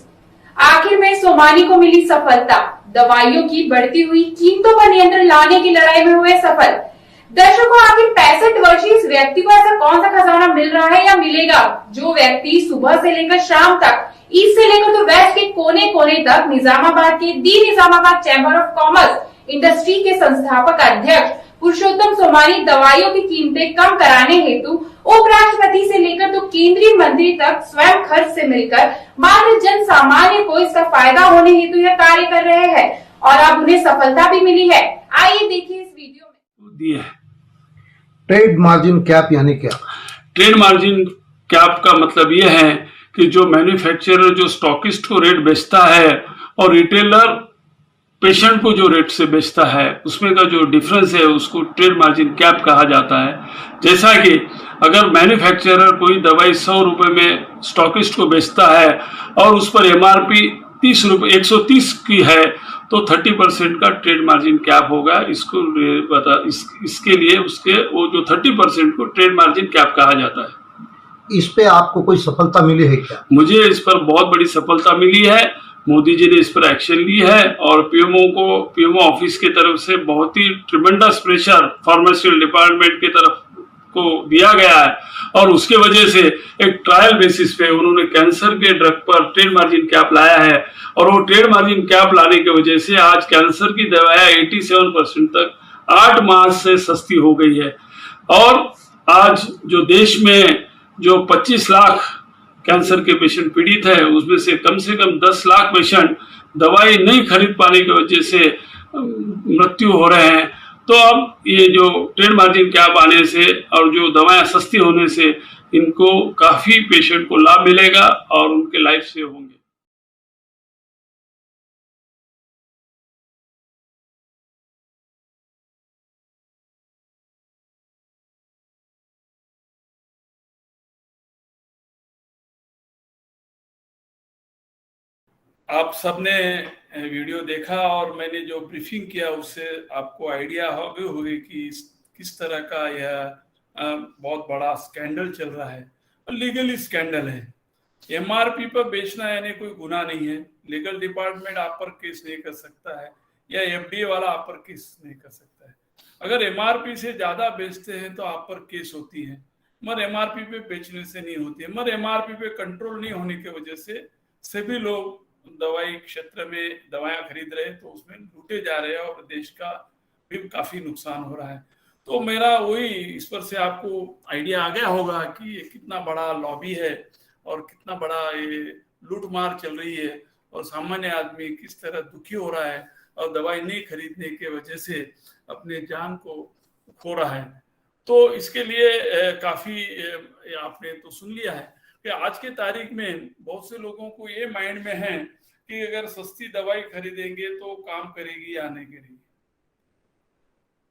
आखिर में सोमानी को मिली सफलता, दवाइयों की बढ़ती हुई कीमतों पर नियंत्रण लाने की लड़ाई में हुए सफल। दर्शकों, आखिर 65 वर्षीय इस व्यक्ति को ऐसा कौन सा खजाना मिल रहा है या मिलेगा जो व्यक्ति सुबह से लेकर शाम तक, ईस्ट से लेकर तो वेस्ट के कोने कोने तक निजामाबाद के the Nizamabad chamber of commerce industry के संस्थापक अध्यक्ष पुरुषोत्तम सोमानी दवाइयों की कीमतें कम कराने हेतु उपराष्ट्रपति से लेकर तो केंद्रीय मंत्री तक स्वयं खर्च से मिलकर मात्र जन सामान्य को इसका फायदा होने हेतु यह कार्य कर रहे हैं और अब उन्हें सफलता भी मिली है। आइए देखिए इस वीडियो में। दी है ट्रेड मार्जिन कैप यानी क्या? ट्रेड मार्जिन कैप का मतलब यह है कि जो मैन्युफैक्चरर जो स्टॉकिस्ट को रेट बेचता है और रिटेलर पेशेंट को जो रेट से बेचता है उसमें का जो डिफरेंस है उसको ट्रेड मार्जिन कैप कहा जाता है। जैसा कि अगर मैन्युफैक्चरर कोई दवाई 100 रुपए में स्टॉकिस्ट को बेचता है और उस पर MRP 30 रुपए 130 की है तो 30% का ट्रेड मार्जिन कैप होगा। इसको इसके लिए उसके वो जो 30% को ट्रेड मार्जिन कैप कहा जाता है। इस पे आपको कोई सफलता मिली है क्या? मुझे इस पर बहुत बड़ी सफलता मिली है। मोदी जी ने इस पर एक्शन ली है और पीएमओ ऑफिस की तरफ से बहुत ही ट्रिमेंडस प्रेशर फार्मास्यूटिकल डिपार्टमेंट की तरफ को दिया गया है और उसके वजह से एक ट्रायल बेसिस पे उन्होंने कैंसर के ड्रग पर ट्रेड मार्जिन कैप लाया है और वो ट्रेड मार्जिन कैप लाने की वजह से आज कैंसर की दवाएं 87% तक 8 माह से सस्ती हो गई है। और आज जो देश में जो 25 लाख कैंसर के पेशेंट पीड़ित है उसमें से कम 10 लाख पेशेंट दवाई नहीं खरीद पाने की वजह से मृत्यु हो रहे हैं। तो अब ये जो ट्रेड मार्जिन कैप आने से और जो दवाएं सस्ती होने से इनको काफी पेशेंट को लाभ मिलेगा और उनके लाइफ सेव होंगे। आप सबने वीडियो देखा और मैंने जो ब्रीफिंग किया उससे आपको आइडिया होगी कि किस तरह का यह बहुत बड़ा स्कैंडल चल रहा है और लीगली स्कैंडल है। एमआरपी पर बेचना यानी कोई गुनाह नहीं है, लीगल डिपार्टमेंट आप पर केस नहीं कर सकता है या एफडीए वाला आप पर केस नहीं कर सकता है। अगर एमआरपी से ज्यादा बेचते हैं तो आप पर केस होती है, मगर एमआरपी पे बेचने से नहीं होती है। मगर एमआरपी पे कंट्रोल नहीं होने की वजह से सभी लोग दवाई क्षेत्र में दवाइयां खरीद रहे हैं, तो उसमें लूटे जा रहे हैं और देश का भी काफी नुकसान हो रहा है। तो मेरा वही, इस पर से आपको आइडिया आ गया होगा कि ये कितना बड़ा लॉबी है और कितना बड़ा ये लूटमार चल रही है और सामान्य आदमी किस तरह दुखी हो रहा है और दवाई नहीं खरीदने की वजह से अपने जान को खो रहा है। तो इसके लिए काफी आपने तो सुन लिया है कि आज के तारीख में बहुत से लोगों को ये माइंड में है कि अगर सस्ती दवाई खरीदेंगे तो काम करेगी या नहीं करेगी,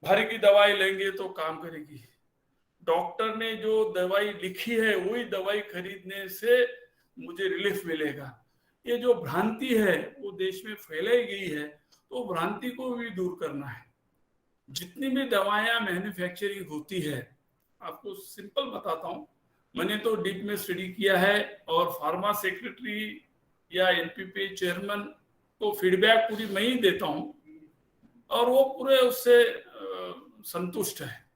भारी की दवाई लेंगे तो काम करेगी, डॉक्टर ने जो दवाई लिखी है वही दवाई खरीदने से मुझे रिलीफ मिलेगा, ये जो भ्रांति है वो देश में फैलाई गई है। तो भ्रांति को भी दूर करना है। जितनी भी दवाइयां मैन्युफैक्चरिंग होती है, आपको सिंपल बताता हूं, मैंने तो डीप में स्टडी किया है और फार्मा सेक्रेटरी या एनपीपी चेयरमैन को फीडबैक पूरी मैं ही देता हूं और वो पूरे उससे संतुष्ट है।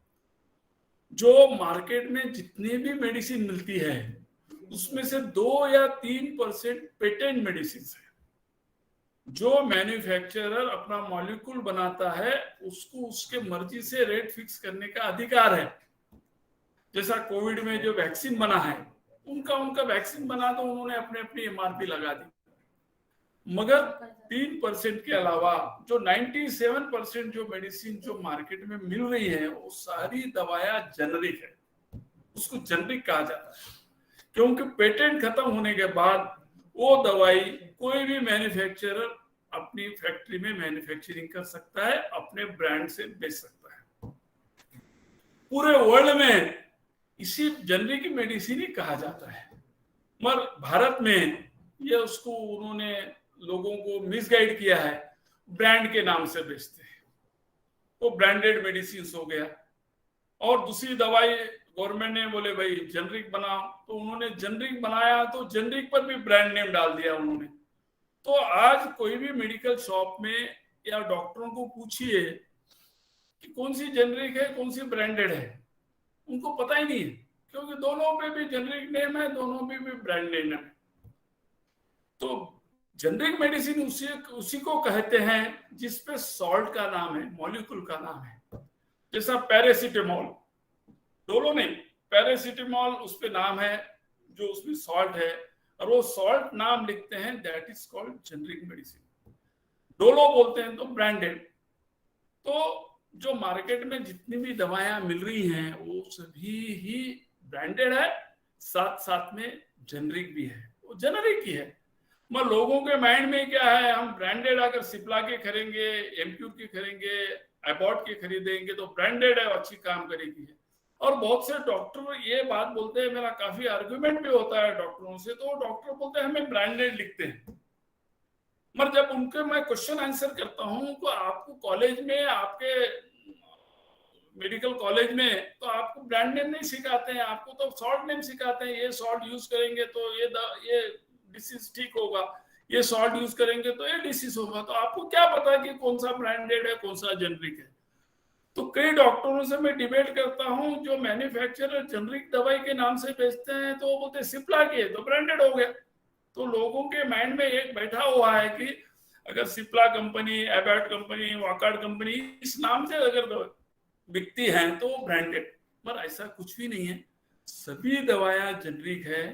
जो मार्केट में जितनी भी मेडिसिन मिलती है उसमें से 2 या 3% पेटेंट मेडिसिन है। जो मैन्युफैक्चरर अपना मॉलिक्यूल बनाता है उसको उसके मर्जी से रेट फिक्स करने का अधिकार है। जैसा कोविड में जो वैक्सीन बना है, उनका वैक्सीन बना तो उन्होंने अपनी एमआरपी लगा दी, मगर 3% के अलावा जो 97% जो मेडिसिन जो मार्केट में मिल रही है वो सारी दवाइयां जेनरिक है, उसको जेनरिक कहा जाता है क्योंकि पेटेंट खत्म होने के बाद वो दवाई कोई भी मैन्युफैक्चरर अपनी फैक्ट्री में मैन्युफैक्चरिंग कर सकता है, अपने ब्रांड से बेच सकता है। पूरे वर्ल्ड में इसी जेनरिक मेडिसिन ही कहा जाता है, मगर भारत में ये उसको उन्होंने लोगों को मिसगाइड किया है, ब्रांड के नाम से बेचते हैं, वो ब्रांडेड मेडिसिन हो गया। और दूसरी दवाई गवर्नमेंट ने बोले भाई जेनरिक बनाओ, तो उन्होंने जेनरिक बनाया तो जेनरिक पर भी ब्रांड नेम डाल दिया उन्होंने। तो आज कोई भी मेडिकल शॉप में या डॉक्टरों को पूछिए कि कौन सी जेनरिक है कौन सी ब्रांडेड है, उनको पता ही नहीं है, क्योंकि दोनों पे भी जेनरिक नेम है, दोनों पे भी ब्रांड नेम है। तो जेनरिक मेडिसिन उसी को कहते हैं जिसपे सॉल्ट का नाम है, मॉलिक्यूल का नाम है। जैसा पैरासिटामोल, डोलो नहीं, पैरासिटामोल उस पे नाम है जो उसमें सॉल्ट है और वो सॉल्ट नाम लिखते हैं, that is called generic medicine. Dolo बोलते हैं तो ब्रांडेड। तो जो मार्केट में जितनी भी दवाइयां मिल रही हैं वो सभी ही ब्रांडेड है, साथ साथ में जेनरिक भी है, वो जेनरिक ही है। मगर लोगों के माइंड में क्या है, हम ब्रांडेड अगर सिप्ला के खरीदेंगे, एमक्यू के खरीदेंगे, एबॉट के खरीदेंगे तो ब्रांडेड है, अच्छी काम करेगी। और बहुत से डॉक्टर ये बात बोलते हैं, मेरा काफी आर्गुमेंट भी होता है डॉक्टरों से, तो डॉक्टर बोलते हैं हमें ब्रांडेड लिखते हैं। मगर जब उनके मैं क्वेश्चन आंसर करता हूं तो आपको कॉलेज में, आपके मेडिकल कॉलेज में तो आपको ब्रांड नेम नहीं सिखाते हैं, आपको तो सॉल्ट नेम सिखाते हैं। ये सॉल्ट यूज करेंगे तो ये डिसीज ठीक होगा, ये सॉल्ट यूज करेंगे तो ये डिसीज होगा। तो आपको क्या पता कि कौन सा ब्रांडेड है कौन सा जेनरिक है। तो कई डॉक्टरों से मैं डिबेट करता हूं, जो मैन्युफैक्चरर जेनरिक दवाई के नाम से बेचते हैं तो वो बोलते हैं सिप्ला की है तो ब्रांडेड हो गया। तो लोगों के माइंड में एक बैठा हुआ है कि अगर Cipla company, Abbott company, Wockhardt company इस नाम से अगर बिकती हैं तो ब्रांडेड, पर ऐसा कुछ भी नहीं है। सभी दवाइयां जेनरिक है,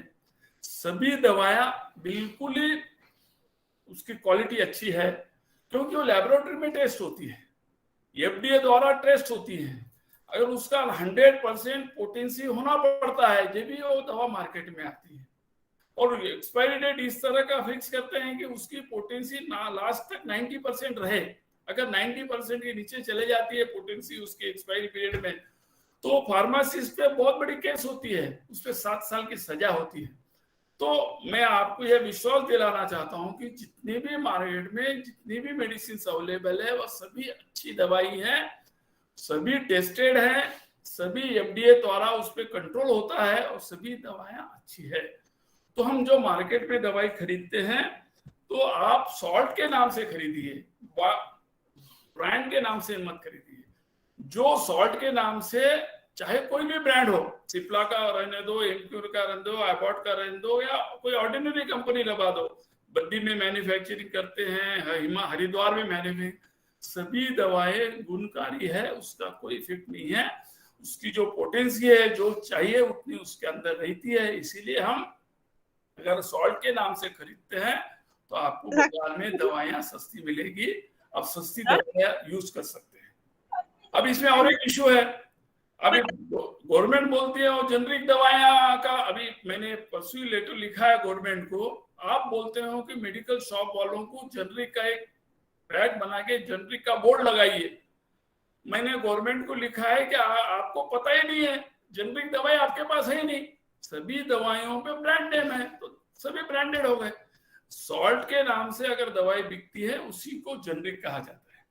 सभी दवाइयां बिल्कुल ही उसकी क्वालिटी अच्छी है क्योंकि वो लेबोरेटरी में टेस्ट होती है, एफडीए द्वारा टेस्ट होती है। अगर उसका 100% पोटेंसी होना पड़ता है जब भी वो दवा मार्केट में आती है। और एक्सपायरी डेट इस तरह का फिक्स करते हैं कि उसकी पोटेंसी ना लास्ट तक 90% रहे। अगर 90% के नीचे चले जाती है पोटेंसी उसके एक्सपायरी पीरियड में, तो फार्मासिस्ट पे बहुत बड़ी केस होती है, उस पर 7 साल की सजा होती है। तो मैं आपको यह विश्वास दिलाना चाहता हूं कि जितने भी मार्केट में जितनी भी मेडिसिन अवेलेबल है वह सभी अच्छी दवाई है, सभी टेस्टेड है, सभी एफडीए द्वारा उस पर कंट्रोल होता है और सभी दवाएं अच्छी है। तो हम जो मार्केट में दवाई खरीदते हैं तो आप सॉल्ट के नाम से खरीदिए, ब्रांड के नाम से मत खरीदिए। जो सॉल्ट के नाम से, चाहे कोई भी ब्रांड हो, सिप्ला का रहने दो, एमक्यूर का रहने दो, एबॉट का रहने दो, या कोई ऑर्डिनरी कंपनी लगा दो, बद्दी में मैन्युफैक्चरिंग करते हैं, हरिद्वार में मैन्युफैक्चरिंग, सभी दवाएं गुणकारी है, उसका कोई इफेक्ट नहीं है। उसकी जो पोटेंसी है, जो चाहिए उतनी उसके अंदर रहती है। इसीलिए हम अगर सॉल्ट के नाम से खरीदते हैं तो आपको बाजार में दवाइयां सस्ती मिलेगी, आप सस्ती दवाइयां यूज कर सकते हैं। अब इसमें और एक इशू है, अभी गवर्नमेंट बोलती है वो जेनरिक दवाइयां का, अभी मैंने परसों लेटर लिखा है गवर्नमेंट को, आप बोलते हो कि मेडिकल शॉप वालों को जेनरिक का एक टैग बना के जेनरिक का बोर्ड लगाइए। मैंने गवर्नमेंट को लिखा है कि आपको पता ही नहीं है, जेनरिक दवाई आपके पास है ही नहीं, सभी दवाइयों पे ब्रांड नेम है तो सभी ब्रांडेड हो गए। सॉल्ट के नाम से अगर दवाई बिकती है उसी को जेनरिक कहा जाता है।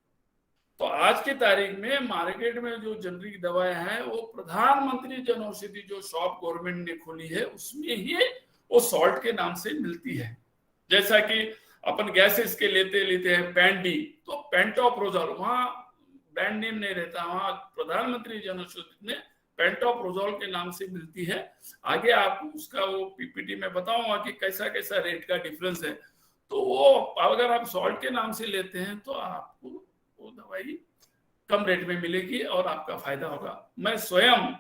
तो आज की तारीख में मार्केट में जो जेनरिक दवाएं हैं वो प्रधानमंत्री जन औषधि जो शॉप गवर्नमेंट ने खोली है उसमें ही वो सॉल्ट के नाम से मिलती है। जैसा कि अपन गैसेस के लेते हैं पैंडी, तो पेंटोप्रोजोल, वहां ब्रांड नेम नहीं रहता, वहां प्रधानमंत्री जन औषधि ने पेंटोप्रोजोल के नाम से मिलती है। आगे आपको उसका वो पीपीटी में बताऊंगा कि कैसा कैसा रेट का डिफरेंस है। तो वो अगर आप सॉल्ट के नाम से लेते हैं तो आपको वो दवाई कम रेट में मिलेगी और आपका फायदा होगा। मैं स्वयं,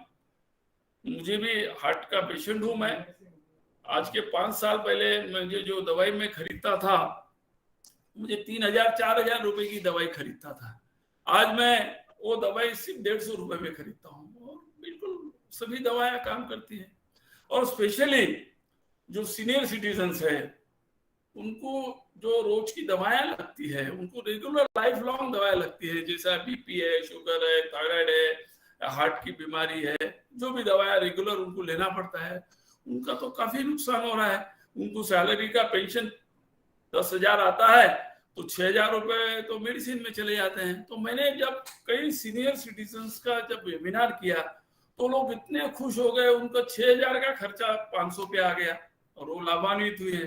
मुझे भी हार्ट का पेशेंट हूं, मैं आज के 5 साल पहले मुझे जो दवाई में खरीदता था, मुझे 3,000-4,000 रुपए की दवाई खरीदता था, आज मैं वो दवाई सिर्फ 150 रुपए में खरीदता हूँ और बिल्कुल सभी दवाएं काम करती हैं। और स्पेशली जो सीनियर सिटीजन्स है उनको जो रोज की दवाएं लगती है, उनको रेगुलर लाइफ लॉन्ग दवाएं लगती है, जैसा बीपी है, शुगर है, थायराइड है, हार्ट की बीमारी है, जो भी दवाएं रेगुलर उनको लेना पड़ता है, उनका तो काफी नुकसान हो रहा है। उनको सैलरी का पेंशन 10,000 आता है तो 6,000 रुपए तो मेडिसिन में चले जाते हैं। तो मैंने जब कई सीनियर सिटीजन्स का जब वेबिनार किया तो लोग इतने खुश हो गए, उनका 6,000 का खर्चा 500 पे आ गया और वो लाभान्वित हुए।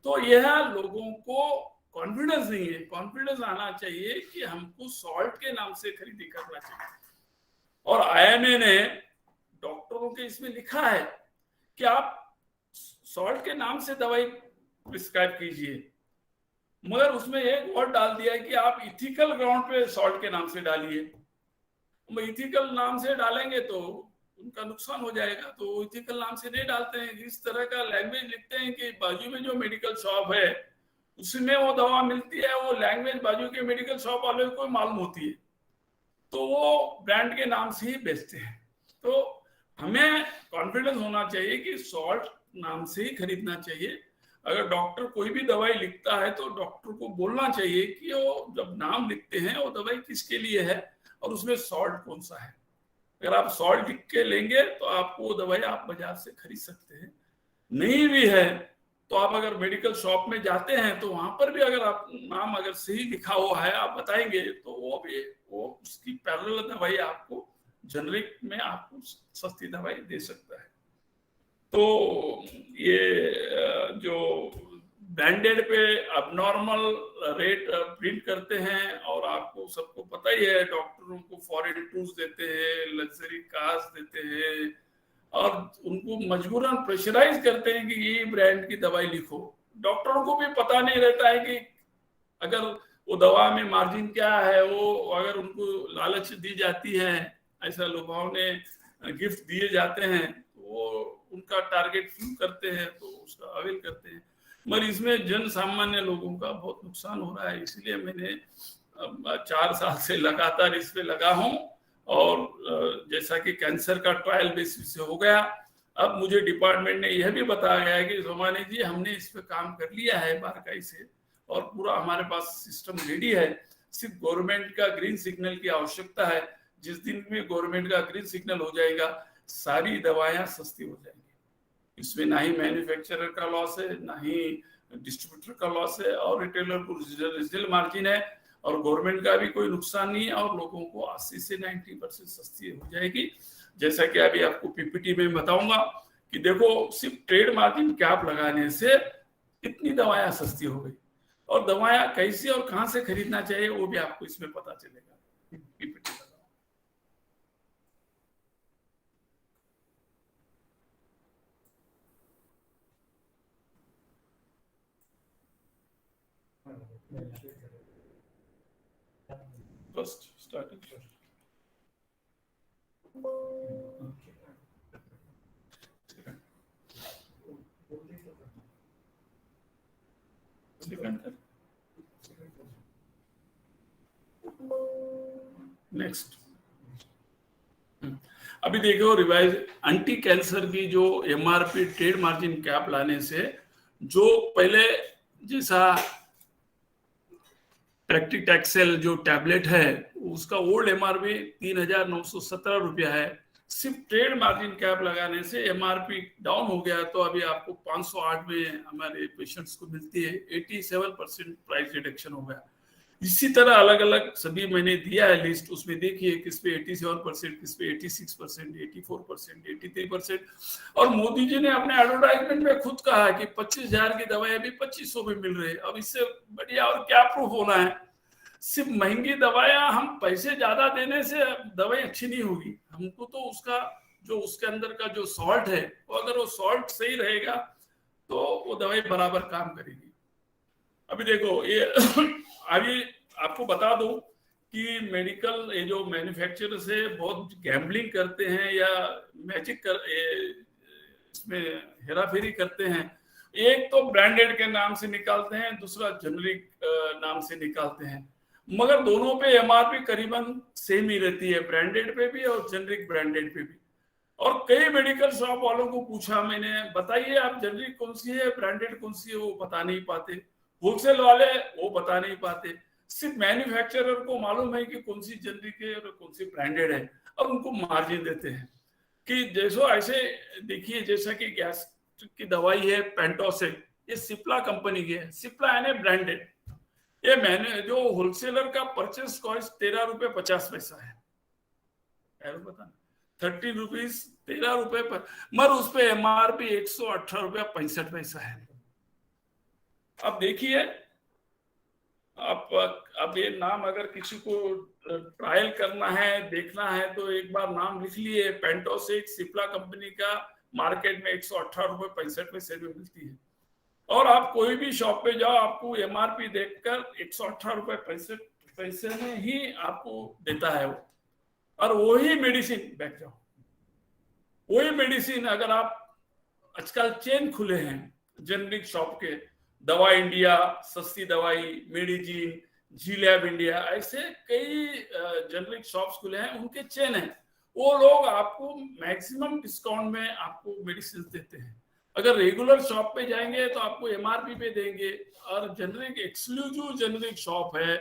तो यह लोगों को कॉन्फिडेंस नहीं है, कॉन्फिडेंस आना चाहिए कि हमको सॉल्ट के नाम से खरीदी करना चाहिए। और आईएमए ने डॉक्टरों के इसमें लिखा है कि आप सॉल्ट के नाम से दवाई प्रिस्क्राइब कीजिए, मगर उसमें एक वर्ड डाल दिया है कि आप इथिकल ग्राउंड पे सॉल्ट के नाम से डालिए। इथिकल नाम से डालेंगे तो उनका नुकसान हो जाएगा, तो इथिकल नाम से नहीं डालते हैं। इस तरह का लैंग्वेज लिखते हैं कि बाजू में जो मेडिकल शॉप है उसमें वो दवा मिलती है, वो लैंग्वेज बाजू के मेडिकल शॉप वाले को मालूम होती है, तो वो ब्रांड के नाम से ही बेचते हैं। तो हमें कॉन्फिडेंस होना चाहिए कि सॉल्ट नाम से ही खरीदना चाहिए। अगर डॉक्टर कोई भी दवाई लिखता है तो डॉक्टर को बोलना चाहिए कि वो जब नाम लिखते हैं वो दवाई किसके लिए है और उसमें सॉल्ट कौन सा है। अगर आप सॉल्ट लिख के लेंगे तो आपको वो दवाई आप बाजार से खरीद सकते हैं। नहीं भी है तो आप अगर मेडिकल शॉप में जाते हैं तो वहां पर भी अगर आप नाम अगर सही लिखा हुआ है आप बताएंगे तो वो उसकी पैरेलल दवाई आपको जेनरिक में आपको सस्ती दवाई दे सकता है। तो ये जो ब्रांडेड पे अबनॉर्मल रेट प्रिंट करते हैं और आपको सबको पता ही है, डॉक्टरों को फॉरेन टूर्स देते हैं, लग्जरी कार्स देते हैं और उनको मजबूरन प्रेशराइज करते हैं कि ये ब्रांड की दवाई लिखो। डॉक्टरों को भी पता नहीं रहता है कि अगर वो दवा में मार्जिन क्या है, वो अगर उनको लालच दी जाती है, ऐसा लुभावने गिफ्ट दिए जाते हैं तो वो उनका टारगेट फिल करते हैं तो उसका अवेल करते हैं, मगर इसमें जन सामान्य लोगों का बहुत नुकसान हो रहा है। इसलिए मैंने 4 साल से लगातार इस पे लगा हूं और जैसा कि कैंसर का ट्रायल बेसिस से हो गया, अब मुझे डिपार्टमेंट ने यह भी बताया गया है कि सोमानी जी हमने इस पे काम कर लिया है बारकाई से और पूरा हमारे पास सिस्टम रेडी है, सिर्फ गवर्नमेंट का ग्रीन सिग्नल की आवश्यकता है। जिस दिन में गवर्नमेंट का ग्रीन सिग्नल हो जाएगा सारी दवाएं सस्ती हो जाएंगी। इसमें ना ही मैन्युफैक्चरर का लॉस है, ना ही डिस्ट्रीब्यूटर का लॉस है और रिटेलर को रेजिडुअल मार्जिन है और गवर्नमेंट का भी कोई नुकसान नहीं है और लोगों को 80 से 90% सस्ती हो जाएगी। जैसा कि अभी आपको पीपीटी में बताऊंगा कि देखो सिर्फ ट्रेड मार्जिन कैप लगाने से कितनी दवाएं सस्ती हो गई, और दवाएं कैसी और कहां से खरीदना चाहिए वो भी आपको इसमें पता चलेगा। First starting. नेक्स्ट अभी देखो रिवाइज एंटी कैंसर की जो एमआरपी ट्रेड मार्जिन कैप लाने से जो पहले जैसा पैक्टिटैक्सेल जो टैबलेट है उसका ओल्ड एमआरपी 3,917 रुपया है, सिर्फ ट्रेड मार्जिन कैप लगाने से एमआरपी डाउन हो गया, तो अभी आपको 508 में हमारे पेशेंट्स को मिलती है, 87% प्राइस रिडक्शन हो गया। इसी तरह अलग अलग सभी मैंने दिया है लिस्ट, उसमें देखिए किस पे 87%, किस पे 86%, 84%, 83%। और मोदी जी ने अपने एडवर्टाइजमेंट में खुद कहा कि 25,000 की दवाएं अभी 2,500 में मिल रही है। अब इससे बढ़िया और क्या प्रूफ होना है? सिर्फ महंगी दवाएं हम पैसे ज्यादा देने से दवाई अच्छी नहीं होगी, हमको तो उसका जो उसके अंदर का जो सॉल्ट है वो अगर वो सॉल्ट सही रहेगा तो वो दवाई बराबर काम करेगी। अभी देखो ये अभी आपको बता दूं कि मेडिकल ये जो मैन्युफैक्चरर्स है बहुत गैम्बलिंग करते हैं या मैजिक कर इसमें हेराफेरी करते हैं। एक तो ब्रांडेड के नाम से निकालते हैं, दूसरा जेनरिक नाम से निकालते हैं, मगर दोनों पे एमआरपी करीबन सेम ही रहती है, ब्रांडेड पे भी और जेनरिक ब्रांडेड पे भी। और कई मेडिकल शॉप वालों को पूछा मैंने, बताइए आप जेनरिक कौन सी है, ब्रांडेड कौन सी है, वो बता नहीं पाते। होलसेल वाले वो बता नहीं पाते, सिर्फ मैन्युफैक्चरर को मालूम है कि कौन सी जेनरिक है और कौन सी ब्रांडेड है, और उनको मार्जिन देते हैं। कि जैसो ऐसे देखिए, जैसा कि गैस की दवाई है पेंटोसिल, ये सिप्ला कंपनी की है, सिप्ला यानी ब्रांडेड। ये मैंने जो होलसेलर का परचेस कॉस्ट 13 रुपए 50 पैसा है, बता 30 रुपीज 13 रुपए पर, मगर उस पे एमआरपी 118 रुपया 65 पैसा है। अब देखिए अब ये नाम अगर किसी को ट्रायल करना है, देखना है, तो एक बार नाम लिख लिए, पेंटोसिक सिप्ला कंपनी का मार्केट में 118 रुपए 65 पैसे में मिलती है। और आप कोई भी शॉप पे जाओ, आपको एमआरपी देखकर 118 रुपए 65 पैसे में ही आपको देता है वो। और वही मेडिसिन बैठ जाओ, वही मेडिसिन अगर आप आजकल चेन खुले हैं जेनरिक शॉप के, दवा इंडिया, सस्ती दवाई, मेडिजिन, जी लैब इंडिया, ऐसे कई जेनरिक शॉप्स खुले हैं, उनके चेन है, वो लोग आपको मैक्सिमम डिस्काउंट में आपको मेडिसिन देते हैं। अगर रेगुलर शॉप पे जाएंगे तो आपको एमआरपी पे देंगे, और जेनरिक एक्सक्लूसिव जेनरिक शॉप है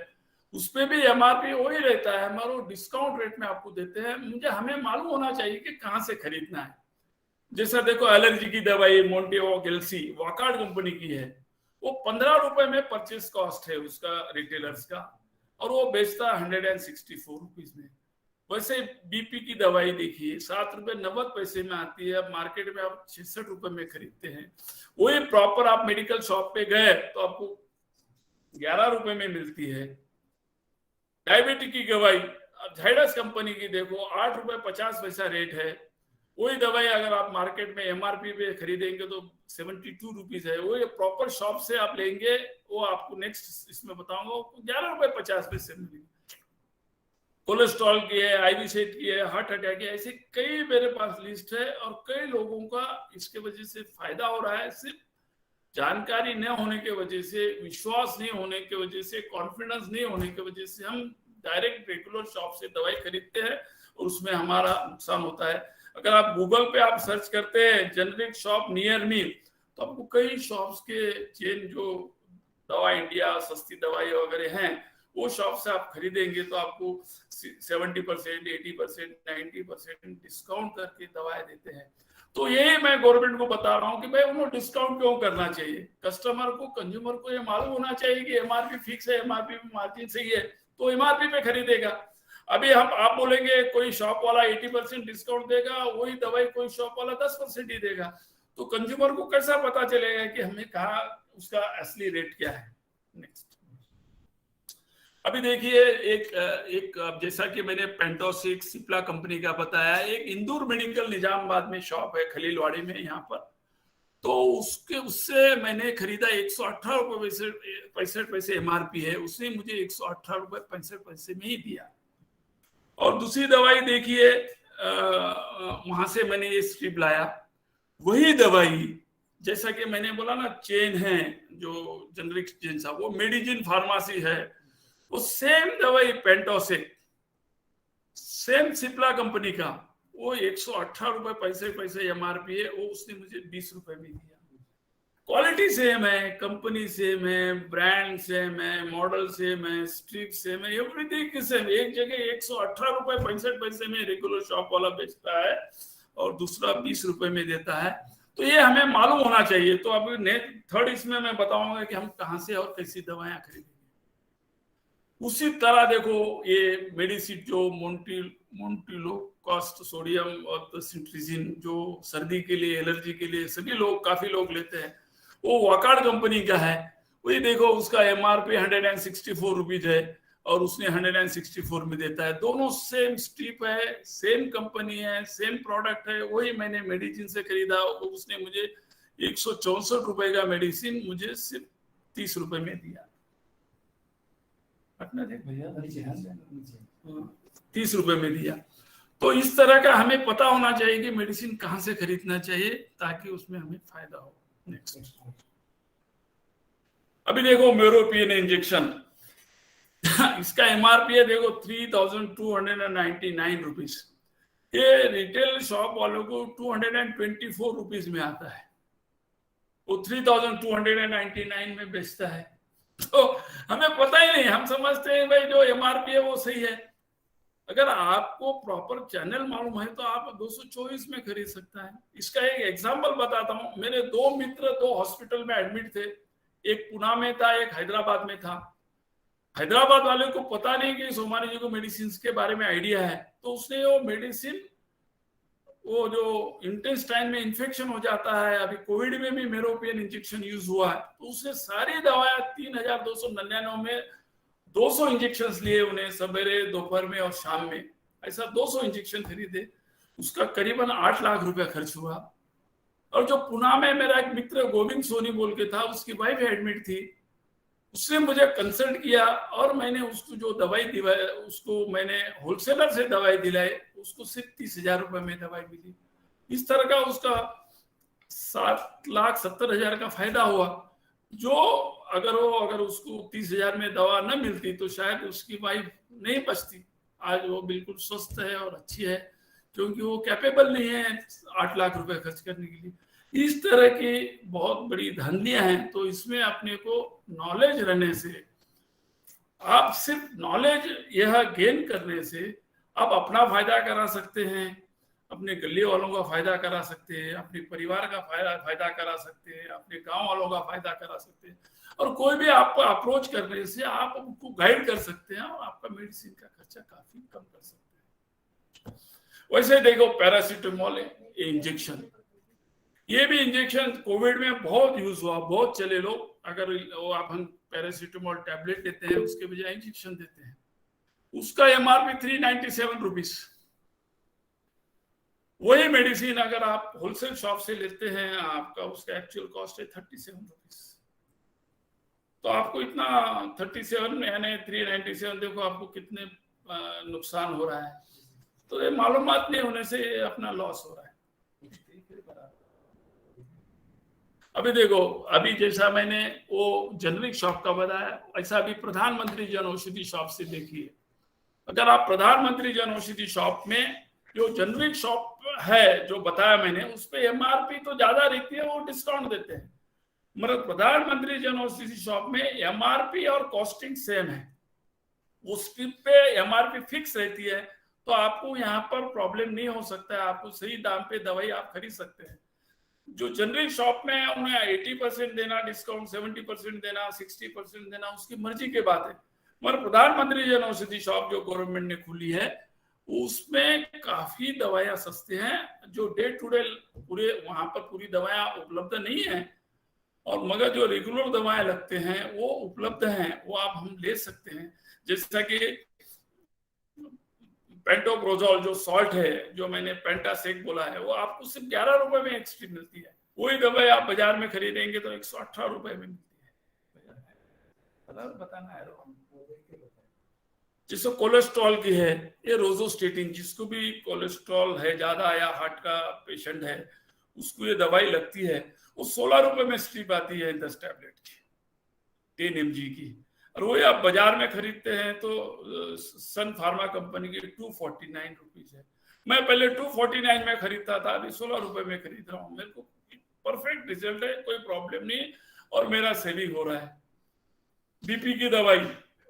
उस पे भी एमआरपी वही रहता है, हमारा डिस्काउंट रेट में आपको देते हैं। हमें मालूम होना चाहिए कि कहाँ से खरीदना है। जैसा देखो एलर्जी की दवाई मोन्टेओ गेल्सी वाकार्ड कंपनी की है, वो 15 रुपए में परचेस कॉस्ट है उसका रिटेलर्स का, और वो बेचता 164 रुपीज में। वैसे बीपी की दवाई देखिए 7 रुपए 90 पैसे में आती है, अब मार्केट में आप 66 रुपए में खरीदते हैं। वही प्रॉपर आप मेडिकल शॉप पे गए तो आपको 11 रुपए में मिलती है। डायबिटीज की दवाई झाइडस कंपनी की देखो 8 रुपए 50 पैसा रेट है, वही दवाई अगर आप मार्केट में एमआरपी पे खरीदेंगे तो 72 रुपीज है। वो प्रॉपर शॉप से आप लेंगे, वो आपको नेक्स्ट इसमें बताऊंगा 11 रुपए 50 पैसे मिलेगी। कोलेस्ट्रॉल की है, आईवी सेट की है, हार्ट अटैक की, ऐसे कई मेरे पास लिस्ट है, और कई लोगों का इसके वजह से फायदा हो रहा है। सिर्फ जानकारी न होने की वजह से, विश्वास नहीं होने की वजह से, कॉन्फिडेंस नहीं होने की वजह से हम डायरेक्ट रेगुलर शॉप से दवाई खरीदते हैं और उसमें हमारा नुकसान होता है। अगर आप गूगल पे आप सर्च करते हैं जेनरिक शॉप नियर मी, तो आपको कई शॉप्स के चेन जो दवा इंडिया, सस्ती दवाई वगैरह हैं, वो शॉप से आप खरीदेंगे तो आपको 70%, 80%, 90% डिस्काउंट करके दवाएं देते हैं। तो यही मैं गवर्नमेंट को बता रहा हूँ कि भाई उन्हें डिस्काउंट क्यों करना चाहिए। कस्टमर को, कंज्यूमर को ये मालूम होना चाहिए कि एमआरपी फिक्स है, एमआरपी मार्जिन सही है, तो एमआरपी पे खरीदेगा। अभी आप बोलेंगे कोई शॉप वाला 80% डिस्काउंट देगा, वही दवाई कोई शॉप वाला 10% ही देगा, तो कंज्यूमर को कैसा पता चलेगा कि हमें कहा उसका असली रेट क्या है। नेक्स्ट, अभी देखिए एक जैसा कि मैंने पेंटोसिक सिप्ला कंपनी का बताया, एक इंदौर मेडिकल निजामाबाद में शॉप है खलीलवाड़ी में यहाँ पर, तो उससे मैंने खरीदा 118 रुपए 65 पैसे एमआरपी है, उसने मुझे 118 रुपए 65 पैसे में ही दिया। और दूसरी दवाई देखिए वहां से मैंने ये स्ट्रिप लाया, वही दवाई जैसा कि मैंने बोला ना चेन है जो जेनरिक चेन सा, वो मेडिजिन फार्मेसी है, वो सेम दवाई पेंटोसिक सेम सिप्ला कंपनी का, वो 118 रुपए 65 पैसे एमआरपी है, वो उसने मुझे 20 रुपए में दिया। क्वालिटी सेम है, कंपनी सेम है, ब्रांड सेम है, मॉडल सेम है, स्ट्रिप सेम है, एवरीथिंग सेम। एक जगह 118 रुपए 65 पैसे में रेगुलर शॉप वाला बेचता है और दूसरा 20 रुपए में देता है, तो ये हमें मालूम होना चाहिए। तो अभी थर्ड इसमें मैं बताऊंगा कि हम कहां से और कैसी दवाएं खरीदेंगे। उसी तरह देखो ये मेडिसिन जो मोन्टिलो कॉस्ट सोडियम और सिट्रिजिन जो सर्दी के लिए एलर्जी के लिए सभी लोग काफी लोग लेते हैं, वो वाकार्ड कंपनी का है। वही देखो उसका एमआरपी 164 रुपीज है और उसने 164 में देता है। दोनों सेम स्ट्रिप है, सेम कंपनी है, सेम प्रोडक्ट है। वही मैंने मेडिसिन से खरीदा, उसने मुझे 164 रुपए का मेडिसिन मुझे सिर्फ 30 रुपए में दिया। 30 रुपए में दिया। तो इस तरह का हमें पता होना चाहिए कि मेडिसिन कहां से खरीदना चाहिए ताकि उसमें हमें फायदा हो। नेक्स्ट, अभी देखो मेरोपियन इंजेक्शन इसका एमआरपी है देखो 3299 रुपीज। ये रिटेल शॉप वालों को 224 रुपीज में आता है, वो 3299 में बेचता है। तो हमें पता ही नहीं, हम समझते हैं भाई जो एमआरपी है वो सही है। अगर आपको प्रॉपर चैनल मालूम है तो आप 224 में खरीद सकता है। इसका एक एग्जांपल बताता हूं। मेरे दो मित्र दो हॉस्पिटल में एडमिट थे, एक पुणे में था, एक हैदराबाद में था। हैदराबाद वाले को पता नहीं कि सोमानी जी को मेडिसिन के बारे में आइडिया है, तो उसने वो मेडिसिन, वो जो इंटेस्टाइन में इन्फेक्शन हो जाता है, अभी कोविड में भी मेरोपियन इंजेक्शन यूज हुआ है, तो उसने सारी दवाएं 3299 में 200 इंजेक्शन लिए उन्हें, सवेरे दोपहर में और शाम में, ऐसा 200 इंजेक्शन खरीदे। उसका करीबन 8 लाख रुपया खर्च हुआ। और जो पुणे में मेरा एक मित्र गोविंद सोनी बोल के था, उसकी वाइफ एडमिट थी, उसने मुझे कंसल्ट किया और मैंने उसको जो दवाई दी, उसको मैंने होलसेलर से दवाई दिलाई, उसको सिर्फ 30,000 रुपए में दवाई मिली। इस तरह का उसका 7,70,000 का फायदा हुआ। जो अगर उसको 30,000 में दवा न मिलती तो शायद उसकी वाइफ नहीं बचती। आज वो बिल्कुल स्वस्थ है और अच्छी है, क्योंकि वो कैपेबल नहीं है 8 लाख रुपए खर्च करने के लिए। इस तरह की बहुत बड़ी धांधलियां हैं। तो इसमें अपने को नॉलेज रहने से, आप सिर्फ नॉलेज यह गेन करने से आप अपना फायदा करा सकते हैं, अपने गली वालों का फायदा करा सकते हैं, अपने परिवार का फायदा करा सकते हैं, अपने गांव वालों का फायदा करा सकते हैं, और कोई भी आपको अप्रोच करने से आप उनको गाइड कर सकते हैं और आपका मेडिसिन का खर्चा काफी कम कर सकते हैं। वैसे देखो पैरासीटामोल इंजेक्शन, ये भी इंजेक्शन कोविड में बहुत यूज हुआ, बहुत चले लोग। अगर हम पैरासीटामोल टैबलेट लेते हैं उसके बजाय इंजेक्शन देते हैं। उसका एमआरपी 397 रुपीज। वही मेडिसिन अगर आप होलसेल शॉप से लेते हैं, आपका उसका एक्चुअल कॉस्ट है 37 रुपीज। तो आपको इतना 37 यानी 397, देखो आपको कितने नुकसान हो रहा है। तो ये मालूमात नहीं होने से अपना लॉस हो रहा है। अभी देखो, अभी जैसा मैंने वो जेनरिक शॉप का बताया, ऐसा अभी प्रधानमंत्री जन औषधि शॉप से देखिए। अगर आप प्रधानमंत्री जन औषधि शॉप में जो जेनरिक शॉप है जो बताया मैंने, उस पे एमआरपी तो ज्यादा रहती है, वो डिस्काउंट देते हैं। मतलब प्रधानमंत्री जन औषधि शॉप में एमआरपी और कॉस्टिंग सेम है, वो स्ट्रिप पे एमआरपी फिक्स रहती है, तो आपको यहाँ पर प्रॉब्लम नहीं हो सकता है। आपको सही दाम पे दवाई आप खरीद सकते हैं। जो जेनरिक शॉप में उन्हें 80% देना डिस्काउंट, 70% देना, 60% देना, उसकी मर्जी की बात है। मगर प्रधानमंत्री जन औषधि शॉप जो गवर्नमेंट ने खुली है उसमें काफी दवाइयां सस्ते हैं, जो डे टू डे पूरे वहां पर पूरी दवाइयां उपलब्ध नहीं है, और मगर जो रेगुलर दवाएं लगते हैं वो उपलब्ध हैं, वो आप हम ले सकते हैं। जैसा कि पेंटोप्रोजोल जो सॉल्ट है, जो मैंने पेंटासेक बोला है, वो आपको सिर्फ 11 रुपए में एक स्ट्रिप मिलती है। वही दवाई आप बाजार में खरीदेंगे तो 118 रुपए में मिलती है। बताना है जिसको कोलेस्ट्रॉल की है, ये रोजोस्टेटिन, जिसको भी कोलेस्ट्रॉल है ज्यादा या हार्ट का पेशेंट है उसको ये दवाई लगती है, वो 16 रुपए में स्ट्रिप आती है 10 टैबलेट की, 10 mg की। और वही आप बाजार में खरीदते हैं तो सन फार्मा कंपनी की 249 रुपीज है। मैं पहले 249 में खरीदता था, अभी 16 रुपए में खरीद रहा हूँ। मेरे को परफेक्ट रिजल्ट है, कोई प्रॉब्लम नहीं, और मेरा सेविंग हो रहा है। बीपी की दवाई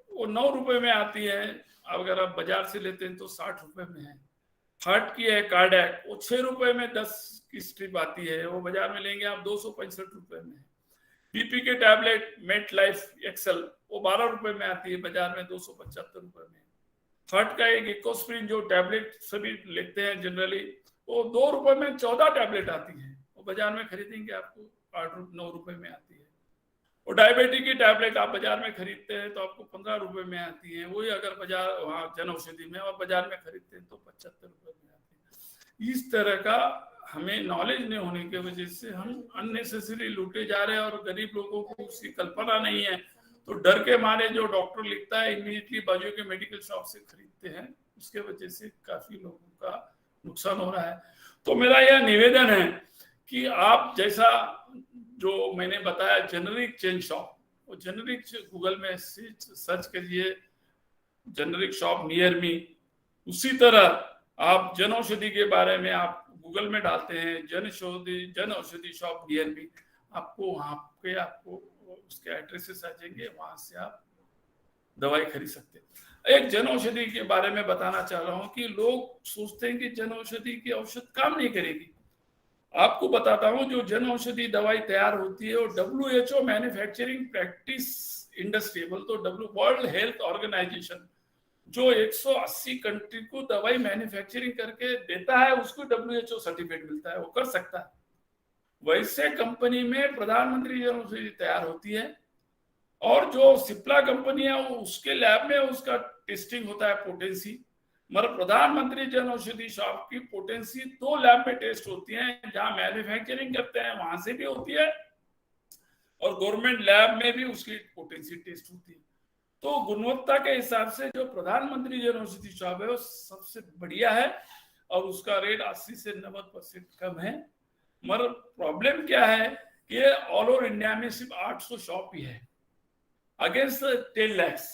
वो 9 रुपए में आती है, अगर आप बाजार से लेते हैं तो 60 रुपए में है। हार्ट की है कार्डियक, वो 6 रुपए में 10 की स्ट्रिप आती है, वो बाजार में लेंगे आप 265 रुपए में। बीपी के टैबलेट मेट लाइफ एक्सेल वो 12 रुपए में आती है, बाजार में 275 रुपए में। हार्ट का एक इकोस्प्रिन जो टैबलेट सभी लेते हैं जनरली, वो 2 रुपए में 14 टैबलेट आती है, वो बाजार में खरीदेंगे आपको 8-9 रुपए में आती है। और डायबिटीज की टैबलेट आप बाजार में खरीदते हैं तो आपको 15 रुपए में आती है, वही अगर बाजार वहाँ जन औषधि में और बाजार में खरीदते हैं तो 75 रुपए में आती है। इस तरह का हमें नॉलेज नहीं होने की वजह से हम अननेसेसरी लूटे जा रहे हैं, और गरीब लोगों को उसकी कल्पना नहीं है, तो डर के मारे जो डॉक्टर लिखता है इमीडिएटली बाजू के मेडिकल शॉप से खरीदते हैं, उसके वजह से काफी लोगों का नुकसान हो रहा है। तो मेरा यह निवेदन है कि आप जैसा जो मैंने बताया जेनरिक चेन शॉप, वो जेनरिक गूगल में सर्च करिए जेनरिक शॉप नियर मी, उसी तरह आप जन औषधि के बारे में आप गूगल में डालते हैं Jan Aushadhi shop near me, आपको वहां पे आपको उसके एड्रेसेस आ जाएंगे, वहां से आप दवाई खरीद सकते हैं। एक जन औषधि के बारे में बताना चाह रहा हूं कि लोग सोचते हैं कि जन औषधि की औषध काम नहीं करेगी। आपको बताता हूं, जो जन औषधि दवाई तैयार होती है वो WHO मैन्युफैक्चरिंग प्रैक्टिस इंडस्ट्री, तो वर्ल्ड हेल्थ ऑर्गेनाइजेशन जो 180 कंट्री को दवाई मैन्युफैक्चरिंग करके देता है, उसको WHO सर्टिफिकेट मिलता है, वो कर सकता है। वैसे कंपनी में प्रधानमंत्री जन औषधि तैयार होती है, और जो सिप्ला कंपनी है उसके लैब में उसका टेस्टिंग होता है पोटेंसी, मगर प्रधानमंत्री जन औषधि शॉप की पोटेंसी 2 लैब में टेस्ट होती है, जहां मैन्युफैक्चरिंग करते हैं वहां से भी होती है, और गवर्नमेंट लैब में भी उसकी पोटेंसी टेस्ट होती है। तो गुणवत्ता के हिसाब से जो प्रधानमंत्री जन औषधि शॉप है वो सबसे बढ़िया है, और उसका रेट 80 से 90% कम है। मगर प्रॉब्लम क्या है कि ऑल ओवर इंडिया में सिर्फ 800 शॉप ही है अगेंस्ट 10 lakhs,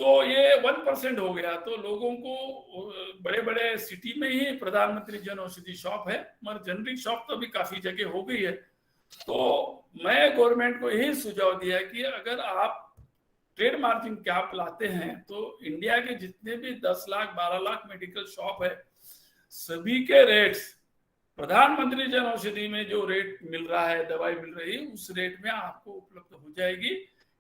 तो ये 1% हो गया। तो लोगों को बड़े बड़े सिटी में ही प्रधानमंत्री जन औषधि शॉप है, मगर जेनरिक शॉप तो भी काफी जगह हो गई है। तो मैं गवर्नमेंट को यही सुझाव दिया कि अगर आप ट्रेड मार्जिन कैप लाते हैं तो इंडिया के जितने भी 10 लाख 12 लाख मेडिकल शॉप है, सभी के रेट्स प्रधानमंत्री जन औषधि में जो रेट मिल रहा है, दवाई मिल रही है, उस रेट में आपको उपलब्ध हो जाएगी।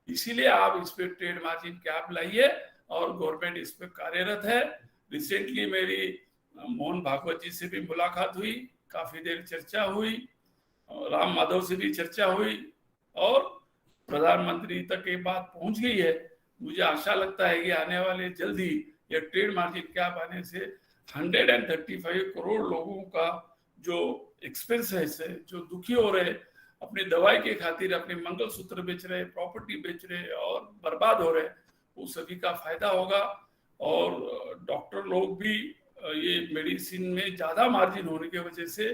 इसीलिए आप इस पे ट्रेड मार्जिन कैप लाइए, और गवर्नमेंट इस पे कार्यरत है। रिसेंटली मेरी मोहन भागवत जी से भी मुलाकात हुई, काफी देर चर्चा हुई, राम माधव से भी चर्चा हुई, और प्रधानमंत्री तक ये बात पहुंच गई है। मुझे आशा लगता है कि आने वाले जल्द ही यह ट्रेड मार्जिन कैप आने से 135 करोड़ लोगों का जो एक्सपेंस है, इससे जो दुखी हो रहे, अपनी दवाई के खातिर अपने मंगलसूत्र बेच रहे, प्रॉपर्टी बेच रहे और बर्बाद हो रहे, वो सभी का फायदा होगा। और डॉक्टर लोग भी ये मेडिसिन में ज्यादा मार्जिन होने की वजह से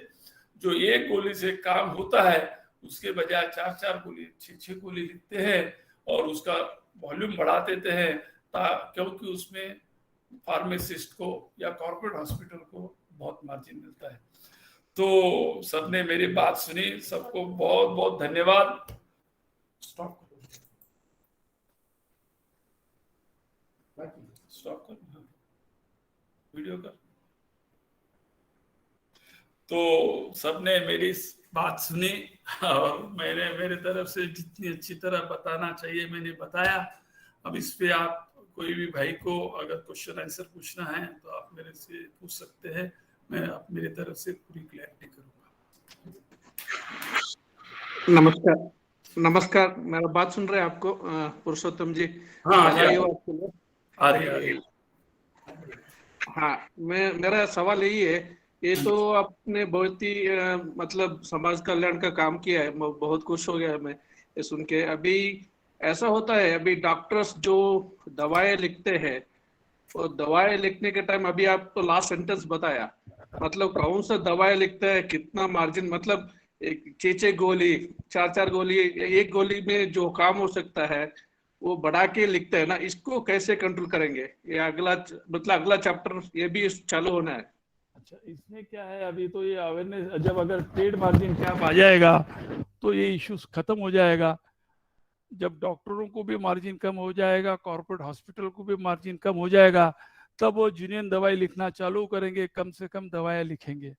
जो एक गोली से काम होता है उसके बजाय 4-4 गोली 6-6 गोली लिखते हैं, और उसका वॉल्यूम बढ़ा देते हैं, क्योंकि उसमें फार्मासिस्ट को या कॉर्पोरेट हॉस्पिटल को बहुत मार्जिन मिलता है। तो सबने मेरी बात सुनी, सबको बहुत बहुत धन्यवाद। स्टॉप कर वीडियो कर। तो सबने मेरी बात सुनी, और मैंने मेरे तरफ से जितनी अच्छी तरह बताना चाहिए मैंने बताया। अब इस पे आप कोई भी भाई को अगर क्वेश्चन आंसर पूछना है तो आप मेरे से पूछ सकते हैं, मैं आप मेरी तरफ से पूरी क्लैरिटी करूंगा। नमस्कार। नमस्कार, मेरा बात सुन रहे हैं आपको पुरुषोत्तम जी? हाँ, बधाई हो आपके लिए। आ रही। हाँ, मेरा सवाल यही है, ये तो आपने बहुत ही मतलब समाज कल्याण का काम किया है, मैं बहुत खुश हो गया मैं ये सुन के। अभी ऐसा होता है, अभी डॉक्टर्स जो दवाएं लिखते हैं, वो दवाएं लिखने के टाइम, अभी आप तो लास्ट सेंटेंस बताया, मतलब कौन सा दवाएं लिखता है, कितना मार्जिन, मतलब एक 6 गोली, 4 गोली, एक गोली में जो काम हो सकता है वो बढ़ा के लिखते हैं ना, इसको कैसे कंट्रोल करेंगे? ये अगला मतलब अगला चैप्टर ये भी चालू होना है। अच्छा, इसमें क्या है, अभी तो ये अवेयरनेस, जब अगर ट्रेड मार्जिन कैप आ जाएगा तो ये इश्यूज खत्म हो जाएगा। जब डॉक्टरों को भी मार्जिन कम हो जाएगा, कॉर्पोरेट हॉस्पिटल को भी मार्जिन कम हो जाएगा, तब वो जूनियर दवाई लिखना चालू करेंगे, कम से कम दवाएं लिखेंगे।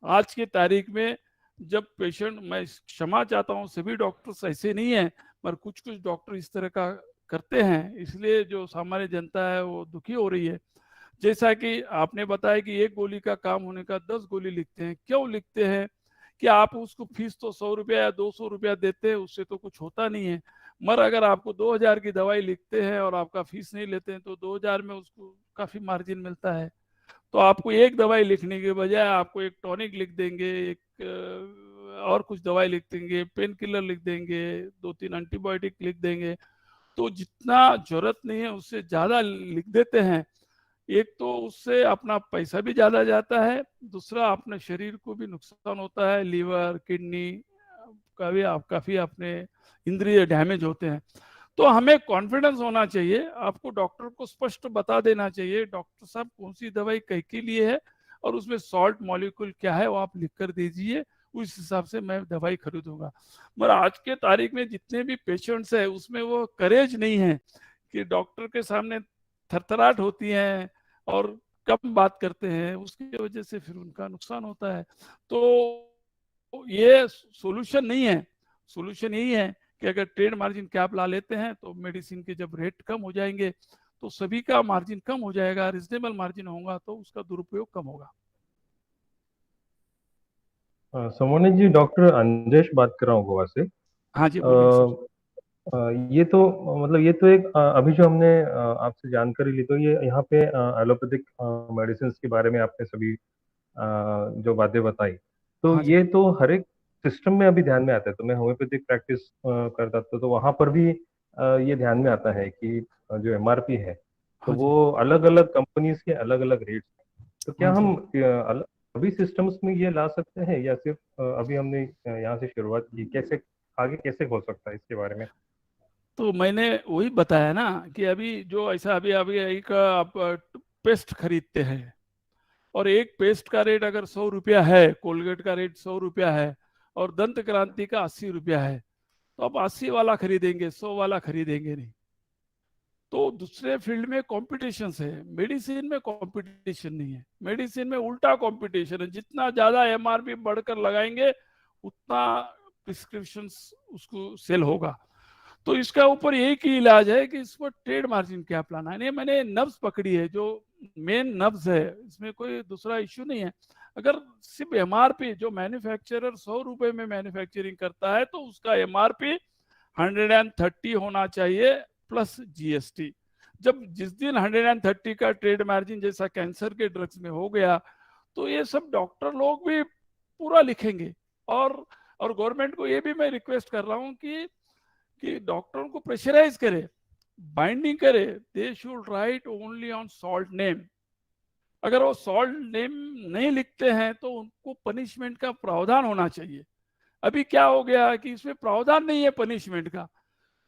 आज की तारीख में जब पेशेंट, मैं क्षमा चाहता हूँ, सभी डॉक्टर्स ऐसे नहीं है, पर कुछ कुछ डॉक्टर इस तरह का करते हैं, इसलिए जो सामान्य जनता है वो दुखी हो रही है। जैसा कि आपने बताया कि एक गोली का काम होने का 10 गोली लिखते हैं। क्यों लिखते हैं? कि आप उसको फीस तो 100 रुपया या 200 रुपया देते हैं, उससे तो कुछ होता नहीं है। मगर अगर आपको 2000 की दवाई लिखते हैं और आपका फीस नहीं लेते हैं, तो 2000 में उसको काफी मार्जिन मिलता है। तो आपको एक दवाई लिखने के बजाय आपको एक टॉनिक लिख देंगे, एक और कुछ दवाई लिख देंगे, पेन किलर लिख देंगे, 2-3 एंटीबायोटिक लिख देंगे। तो जितना जरूरत नहीं है उससे ज्यादा लिख देते हैं। एक तो उससे अपना पैसा भी ज्यादा जाता है, दूसरा अपने शरीर को भी नुकसान होता है, लीवर, किडनी का भी काफी अपने इंद्रिय डैमेज होते हैं। तो हमें कॉन्फिडेंस होना चाहिए, आपको डॉक्टर को स्पष्ट बता देना चाहिए, डॉक्टर साहब कौन सी दवाई के लिए है और उसमें सॉल्ट मॉलिक्यूल क्या है वो आप लिख कर दीजिए, उस हिसाब से मैं दवाई खरीदूंगा। मगर आज के तारीख में जितने भी पेशेंट्स है उसमें वो करेज नहीं है कि डॉक्टर के सामने थरथराहट होती है और कम बात करते हैं, उसकी वजह से फिर उनका नुकसान होता है। तो ये सॉल्यूशन नहीं है। सॉल्यूशन यही है कि अगर ट्रेड मार्जिन कैप ला लेते हैं तो मेडिसिन के जब रेट कम हो जाएंगे तो सभी का मार्जिन कम हो जाएगा, रिजनेबल मार्जिन होगा तो उसका दुरुपयोग कम होगा। सोमोनी जी, डॉक्टर अंजेश बात कर रहा हूँ गोवा से। हाँ जी, बोलिए सर। ये तो मतलब ये तो एक अभी जो हमने आपसे जानकारी ली, तो ये यहाँ पे एलोपैथिक मेडिसिन के बारे में आपने सभी जो बातें बताई, तो हाँ जी। ये तो हर एक सिस्टम में अभी ध्यान में आता है। तो मैं होम्योपैथिक प्रैक्टिस करता था, तो वहां पर भी ये ध्यान में आता है कि जो एमआरपी है तो हाँ जी। वो अलग अलग कंपनीज के अलग अलग रेट्स हैं। तो क्या हाँ जी। हम अभी सिस्टम्स में ये ला सकते हैं या सिर्फ अभी हमने यहाँ से शुरुआत की? कैसे आगे कैसे हो सकता है इसके बारे में? तो मैंने वही बताया ना कि अभी जो ऐसा अभी अभी एक आप पेस्ट खरीदते हैं और एक पेस्ट का रेट अगर 100 रुपया है, कोलगेट का रेट 100 रुपया है और दंत क्रांति का 80 रुपया है, तो आप 80 वाला खरीदेंगे, 100 वाला खरीदेंगे नहीं। तो दूसरे फील्ड में कॉम्पिटिशन है, मेडिसिन में कॉम्पिटिशन नहीं है। मेडिसिन में उल्टा कॉम्पिटिशन है, जितना ज्यादा एमआरपी बढ़कर लगाएंगे उतना प्रिस्क्रिप्शन उसको सेल होगा। तो इसका ऊपर एक ही इलाज है कि इसको ट्रेड मार्जिन कैप लाना है। मैंने नब्ज पकड़ी है, जो मेन नब्ज है, इसमें कोई दूसरा इश्यू नहीं है। अगर सिर्फ एमआरपी, जो मैन्युफैक्चरर 100 रुपए में मैन्युफैक्चरिंग करता है तो उसका एमआरपी 130 होना चाहिए प्लस जीएसटी। जब जिस दिन 130 का ट्रेड मार्जिन जैसा कैंसर के ड्रग्स में हो गया तो ये सब डॉक्टर लोग भी पूरा लिखेंगे। और गवर्नमेंट को ये भी मैं रिक्वेस्ट कर रहा हूँ कि डॉक्टरों को प्रेशराइज करे, बाइंडिंग करे, they should write only on salt name. अगर वो सॉल्ट नेम नहीं लिखते हैं तो उनको पनिशमेंट का प्रावधान होना चाहिए। अभी क्या हो गया कि इसमें प्रावधान नहीं है पनिशमेंट का,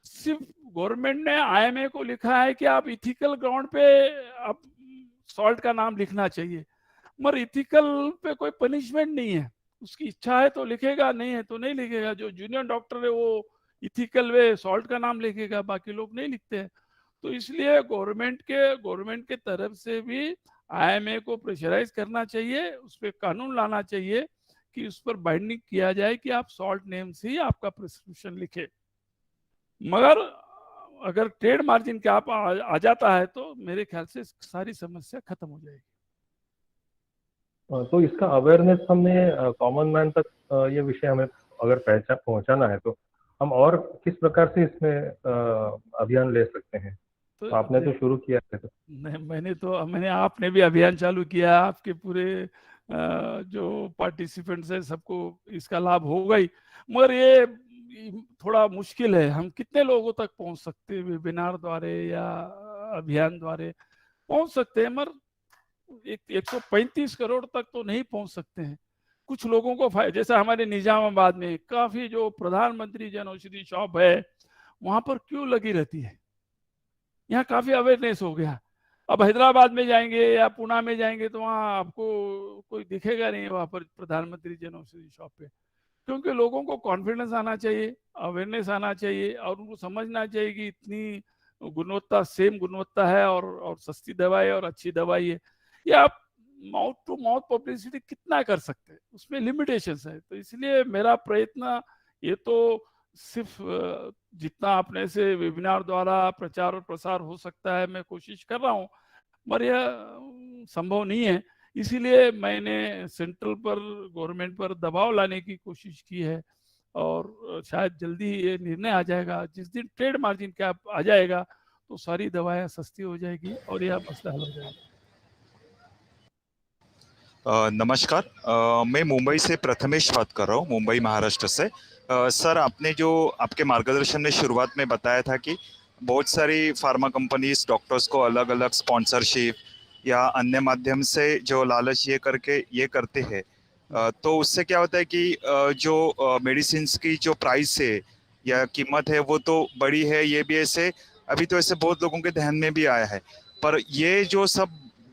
सिर्फ गवर्नमेंट ने आईएमए को लिखा है कि आप इथिकल ग्राउंड पे आप सॉल्ट का नाम लिखना चाहिए, मगर इथिकल पे कोई पनिशमेंट नहीं है। उसकी इच्छा है तो लिखेगा, नहीं है तो नहीं लिखेगा। जो जूनियर डॉक्टर है वो इथिकल वे सॉल्ट का नाम लिखेगा, बाकी लोग नहीं लिखते हैं। तो इसलिए गवर्नमेंट के तरफ से भी आईएमए को प्रेशराइज करना चाहिए, उस पर कानून लाना चाहिए कि उस पर बाइंडिंग किया जाए कि आप सॉल्ट नेम से ही आपका प्रिस्क्रिप्शन लिखे। मगर अगर ट्रेड मार्जिन कैप आ जाता है तो मेरे ख्याल से सारी समस्या खत्म हो जाएगी। तो इसका अवेयरनेस हमने कॉमन मैन तक ये विषय हमें अगर पहुंचाना है तो हम और किस प्रकार से इसमें अभियान ले सकते हैं? तो आपने तो शुरू किया है। तो मैंने आपने भी अभियान चालू किया, आपके पूरे जो पार्टिसिपेंट्स है सबको इसका लाभ होगा ही, मगर ये थोड़ा मुश्किल है। हम कितने लोगों तक पहुंच सकते हैं? वेबिनार द्वारा या अभियान द्वारा पहुंच सकते हैं, मगर 135 करोड़ तक तो नहीं पहुंच सकते हैं। कुछ लोगों को जैसा हमारे निजामाबाद में काफी जो प्रधानमंत्री जन औषधि शॉप है वहां पर क्यों लगी रहती है, यहाँ काफी अवेयरनेस हो गया। अब हैदराबाद में जाएंगे या पुणे में जाएंगे तो वहाँ आपको कोई दिखेगा नहीं वहां पर प्रधानमंत्री जन औषधि शॉप पे, क्योंकि लोगों को कॉन्फिडेंस आना चाहिए, अवेयरनेस आना चाहिए और उनको समझना चाहिए कि इतनी गुणवत्ता, सेम गुणवत्ता है और सस्ती दवाई और अच्छी दवाई है। ये आप माउथ टू माउथ पब्लिसिटी कितना कर सकते हैं, उसमें लिमिटेशंस है। तो इसलिए मेरा प्रयत्न ये तो सिर्फ जितना अपने से वेबिनार द्वारा प्रचार और प्रसार हो सकता है मैं कोशिश कर रहा हूँ, मगर यह संभव नहीं है। इसीलिए मैंने सेंट्रल पर, गवर्नमेंट पर दबाव लाने की कोशिश की है और शायद जल्दी ये निर्णय आ जाएगा। जिस दिन ट्रेड मार्जिन कैप आ जाएगा तो सारी दवाएं सस्ती हो जाएगी और यह मसला हल हो जाएगा। नमस्कार, मैं मुंबई से प्रथमेश बात कर रहा हूँ, मुंबई महाराष्ट्र से। सर, आपने जो आपके मार्गदर्शन में शुरुआत में बताया था कि बहुत सारी फार्मा कंपनीज डॉक्टर्स को अलग अलग स्पॉन्सरशिप या अन्य माध्यम से जो लालच ये करते हैं, तो उससे क्या होता है कि जो मेडिसिन की जो प्राइस है या कीमत है वो तो बड़ी है। ये भी ऐसे अभी तो ऐसे बहुत लोगों के ध्यान में भी आया है, पर ये जो सब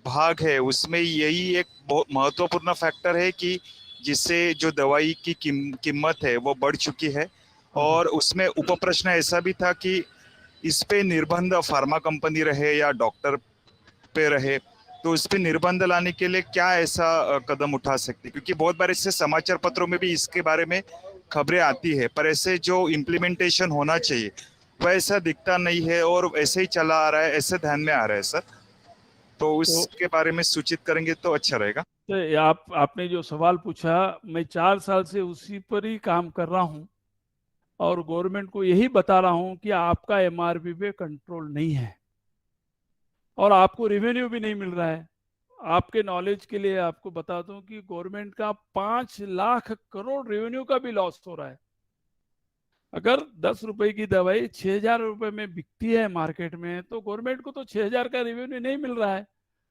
भाग है उसमें यही एक बहुत महत्वपूर्ण फैक्टर है कि जिससे जो दवाई की कीमत है वो बढ़ चुकी है। और उसमें उप प्रश्न ऐसा भी था कि इस पे निर्बंध फार्मा कंपनी रहे या डॉक्टर पे रहे, तो इस पे निर्बंध लाने के लिए क्या ऐसा कदम उठा सकते? क्योंकि बहुत बार इससे समाचार पत्रों में भी इसके बारे में खबरें आती है, पर ऐसे जो इम्प्लीमेंटेशन होना चाहिए वैसा दिखता नहीं है और ऐसे ही चला आ रहा है, ऐसे ध्यान में आ रहा है सर। तो उसके बारे में सूचित करेंगे तो अच्छा रहेगा। तो आपने जो सवाल पूछा, मैं 4 साल से उसी पर ही काम कर रहा हूं और गवर्नमेंट को यही बता रहा हूं कि आपका एमआरपी पे कंट्रोल नहीं है और आपको रेवेन्यू भी नहीं मिल रहा है। आपके नॉलेज के लिए आपको बता दूं कि गवर्नमेंट का 5 लाख करोड़ रेवेन्यू का भी लॉस हो रहा है। अगर 10 रुपए की दवाई 6,000 रुपए में बिकती है मार्केट में, तो गवर्नमेंट को तो 6,000 का रेवेन्यू नहीं मिल रहा है।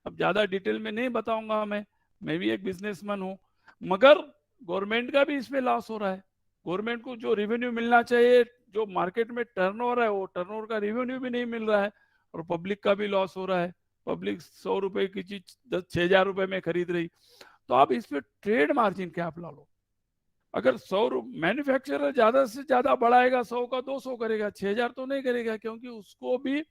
अब ज्यादा डिटेल में नहीं बताऊंगा, मैं भी एक बिजनेसमैन हूं, मगर गवर्नमेंट का भी इसमें लॉस हो रहा है। गवर्नमेंट को जो रेवेन्यू मिलना चाहिए, जो मार्केट में टर्नओवर है, वो टर्नओवर का रेवेन्यू भी नहीं मिल रहा है और पब्लिक का भी लॉस हो रहा है। पब्लिक 100 रुपए की चीज 6,000 रुपए में खरीद रही। तो आप इस पे ट्रेड मार्जिन कैप ला लो। अगर 100 मैन्युफैक्चरर ज्यादा से ज्यादा बढ़ाएगा, 100 का 200 करेगा, 6,000 तो नहीं करेगा, क्योंकि उसको भी